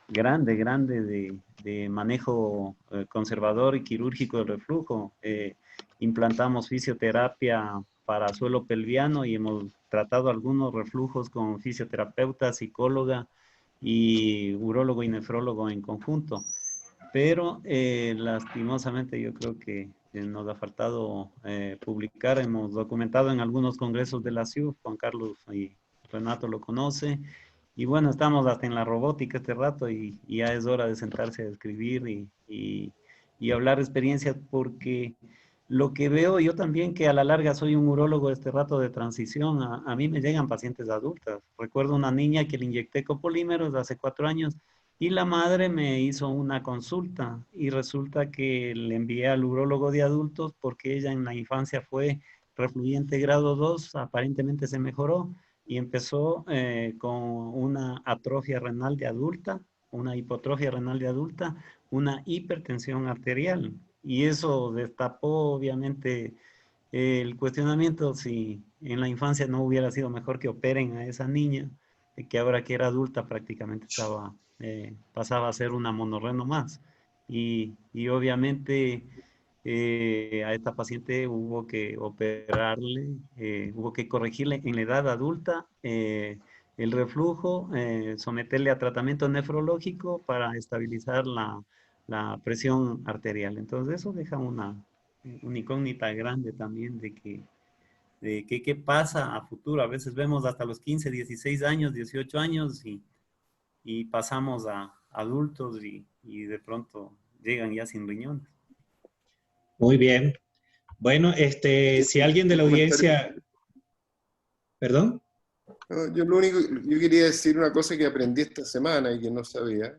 grande de manejo conservador y quirúrgico del reflujo. Implantamos fisioterapia para suelo pelviano y hemos tratado algunos reflujos con fisioterapeuta, psicóloga y urólogo y nefrólogo en conjunto. Pero lastimosamente yo creo que nos ha faltado publicar. Hemos documentado en algunos congresos de la CIU, Juan Carlos y Renato lo conoce. Y bueno, estamos hasta en la robótica este rato y ya es hora de sentarse a escribir y hablar de experiencias, porque lo que veo yo también, que a la larga soy un urólogo este rato de transición, a mí me llegan pacientes adultas. Recuerdo una niña que le inyecté copolímeros hace 4 años y la madre me hizo una consulta y resulta que le envié al urólogo de adultos porque ella en la infancia fue refluyente grado 2, aparentemente se mejoró y empezó con una atrofia renal de adulta, una hipotrofia renal de adulta, una hipertensión arterial. Y eso destapó obviamente el cuestionamiento si en la infancia no hubiera sido mejor que operen a esa niña, que ahora que era adulta prácticamente pasaba a ser una monorreno más. Y obviamente a esta paciente hubo que operarle, hubo que corregirle en la edad adulta el reflujo, someterle a tratamiento nefrológico para estabilizar la presión arterial. Entonces eso deja una incógnita grande también de qué pasa a futuro. A veces vemos hasta los 15, 16 años, 18 años y pasamos a adultos y de pronto llegan ya sin riñones. Muy bien. Bueno, si alguien de la audiencia... ¿Perdón? No, yo quería decir una cosa que aprendí esta semana y que no sabía,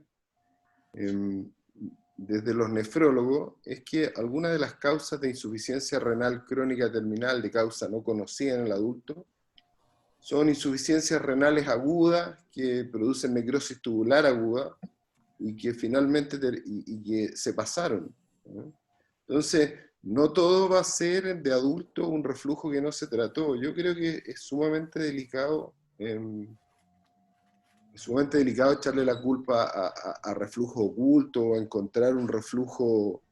desde los nefrólogos, es que algunas de las causas de insuficiencia renal crónica terminal de causa no conocida en el adulto son insuficiencias renales agudas que producen necrosis tubular aguda y que finalmente que se pasaron, ¿no? Entonces, no todo va a ser de adulto un reflujo que no se trató. Yo creo que es sumamente delicado echarle la culpa a reflujo oculto o encontrar un reflujo,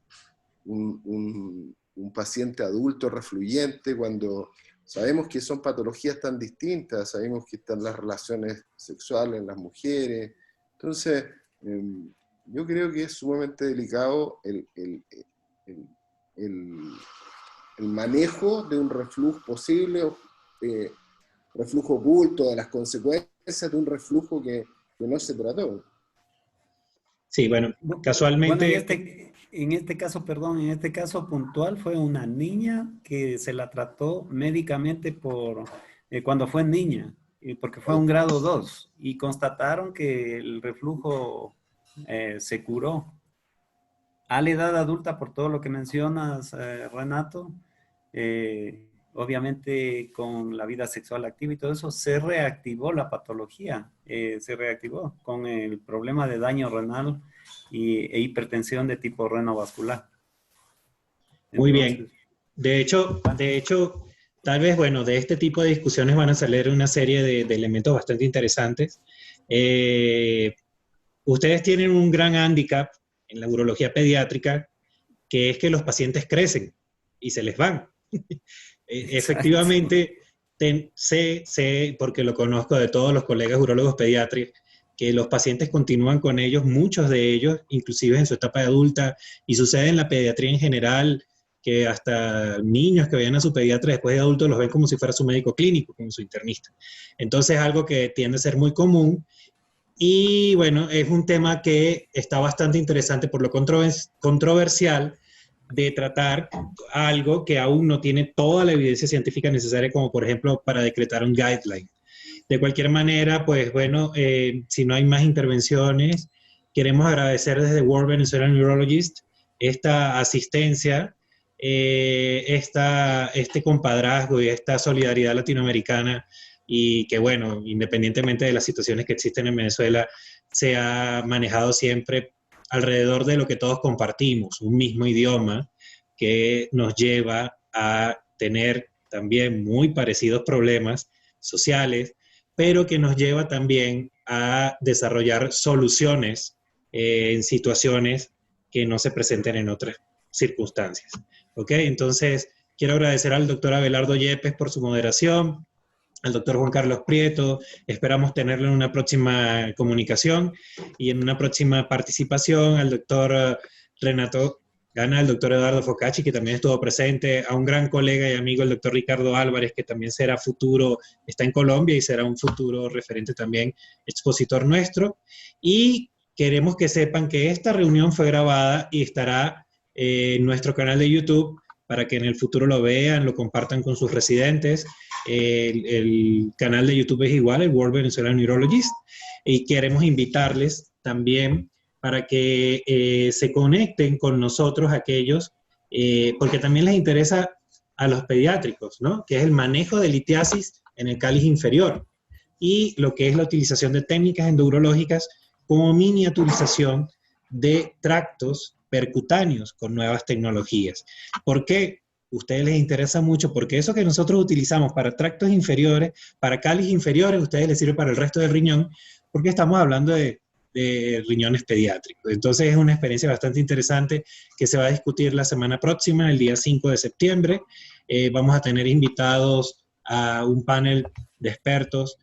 un paciente adulto refluyente cuando sabemos que son patologías tan distintas, sabemos que están las relaciones sexuales en las mujeres. Entonces, yo creo que es sumamente delicado el manejo de un reflujo posible, reflujo oculto, de las consecuencias de un reflujo que no se trató. Sí, bueno, casualmente... Bueno, en este caso, perdón, en este caso puntual fue una niña que se la trató médicamente cuando fue niña, porque fue un grado 2 y constataron que el reflujo se curó. A la edad adulta, por todo lo que mencionas, Renato, obviamente con la vida sexual activa y todo eso, se reactivó la patología, se reactivó con el problema de daño renal e hipertensión de tipo renovascular. Muy bien. De hecho, tal vez, bueno, de este tipo de discusiones van a salir una serie de elementos bastante interesantes. Ustedes tienen un gran hándicap en la urología pediátrica, que es que los pacientes crecen y se les van. Efectivamente, sé, porque lo conozco de todos los colegas urólogos pediatras, que los pacientes continúan con ellos, muchos de ellos, inclusive en su etapa adulta, y sucede en la pediatría en general, que hasta niños que vayan a su pediatra después de adultos los ven como si fuera su médico clínico, como su internista. Entonces, algo que tiende a ser muy común. Y bueno, es un tema que está bastante interesante por lo controversial de tratar algo que aún no tiene toda la evidencia científica necesaria, como por ejemplo para decretar un guideline. De cualquier manera, pues bueno, si no hay más intervenciones, queremos agradecer desde World Venezuelan Urologist esta asistencia, este compadrazgo y esta solidaridad latinoamericana, y que bueno, independientemente de las situaciones que existen en Venezuela, se ha manejado siempre alrededor de lo que todos compartimos, un mismo idioma que nos lleva a tener también muy parecidos problemas sociales, pero que nos lleva también a desarrollar soluciones en situaciones que no se presenten en otras circunstancias. ¿Ok? Entonces, quiero agradecer al doctor Abelardo Yepes por su moderación, al doctor Juan Carlos Prieto, esperamos tenerlo en una próxima comunicación y en una próxima participación, al doctor Renato Gana, al doctor Eduardo Focacci, que también estuvo presente, a un gran colega y amigo, el doctor Ricardo Álvarez, que también será futuro, está en Colombia y será un futuro referente también, expositor nuestro. Y queremos que sepan que esta reunión fue grabada y estará en nuestro canal de YouTube para que en el futuro lo vean, lo compartan con sus residentes. El canal de YouTube es igual, el World Venezuelan Urologist, y queremos invitarles también para que se conecten con nosotros aquellos, porque también les interesa a los pediátricos, ¿no? Que es el manejo de litiasis en el cáliz inferior y lo que es la utilización de técnicas endourológicas como miniaturización de tractos percutáneos con nuevas tecnologías. ¿Por qué? A ustedes les interesa mucho, porque eso que nosotros utilizamos para tractos inferiores, para cáliz inferiores, a ustedes les sirve para el resto del riñón, porque estamos hablando de riñones pediátricos. Entonces es una experiencia bastante interesante que se va a discutir la semana próxima, el día 5 de septiembre. Vamos a tener invitados a un panel de expertos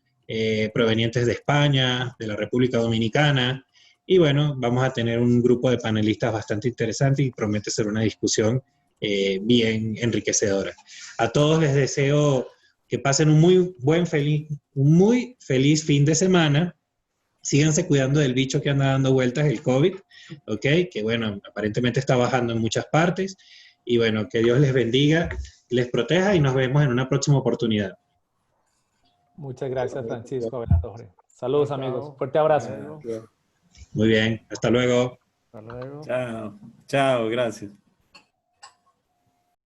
provenientes de España, de la República Dominicana. Y bueno, vamos a tener un grupo de panelistas bastante interesante y promete ser una discusión bien enriquecedora. A todos les deseo que pasen un muy feliz fin de semana. Síganse cuidando del bicho que anda dando vueltas, el COVID, ¿ok? Que bueno, aparentemente está bajando en muchas partes. Y bueno, que Dios les bendiga, les proteja y nos vemos en una próxima oportunidad. Muchas gracias, Francisco, Abelardo, Jorge. Saludos, amigos. Fuerte abrazo. Muy bien, hasta luego. Hasta luego. Chao, chao, gracias.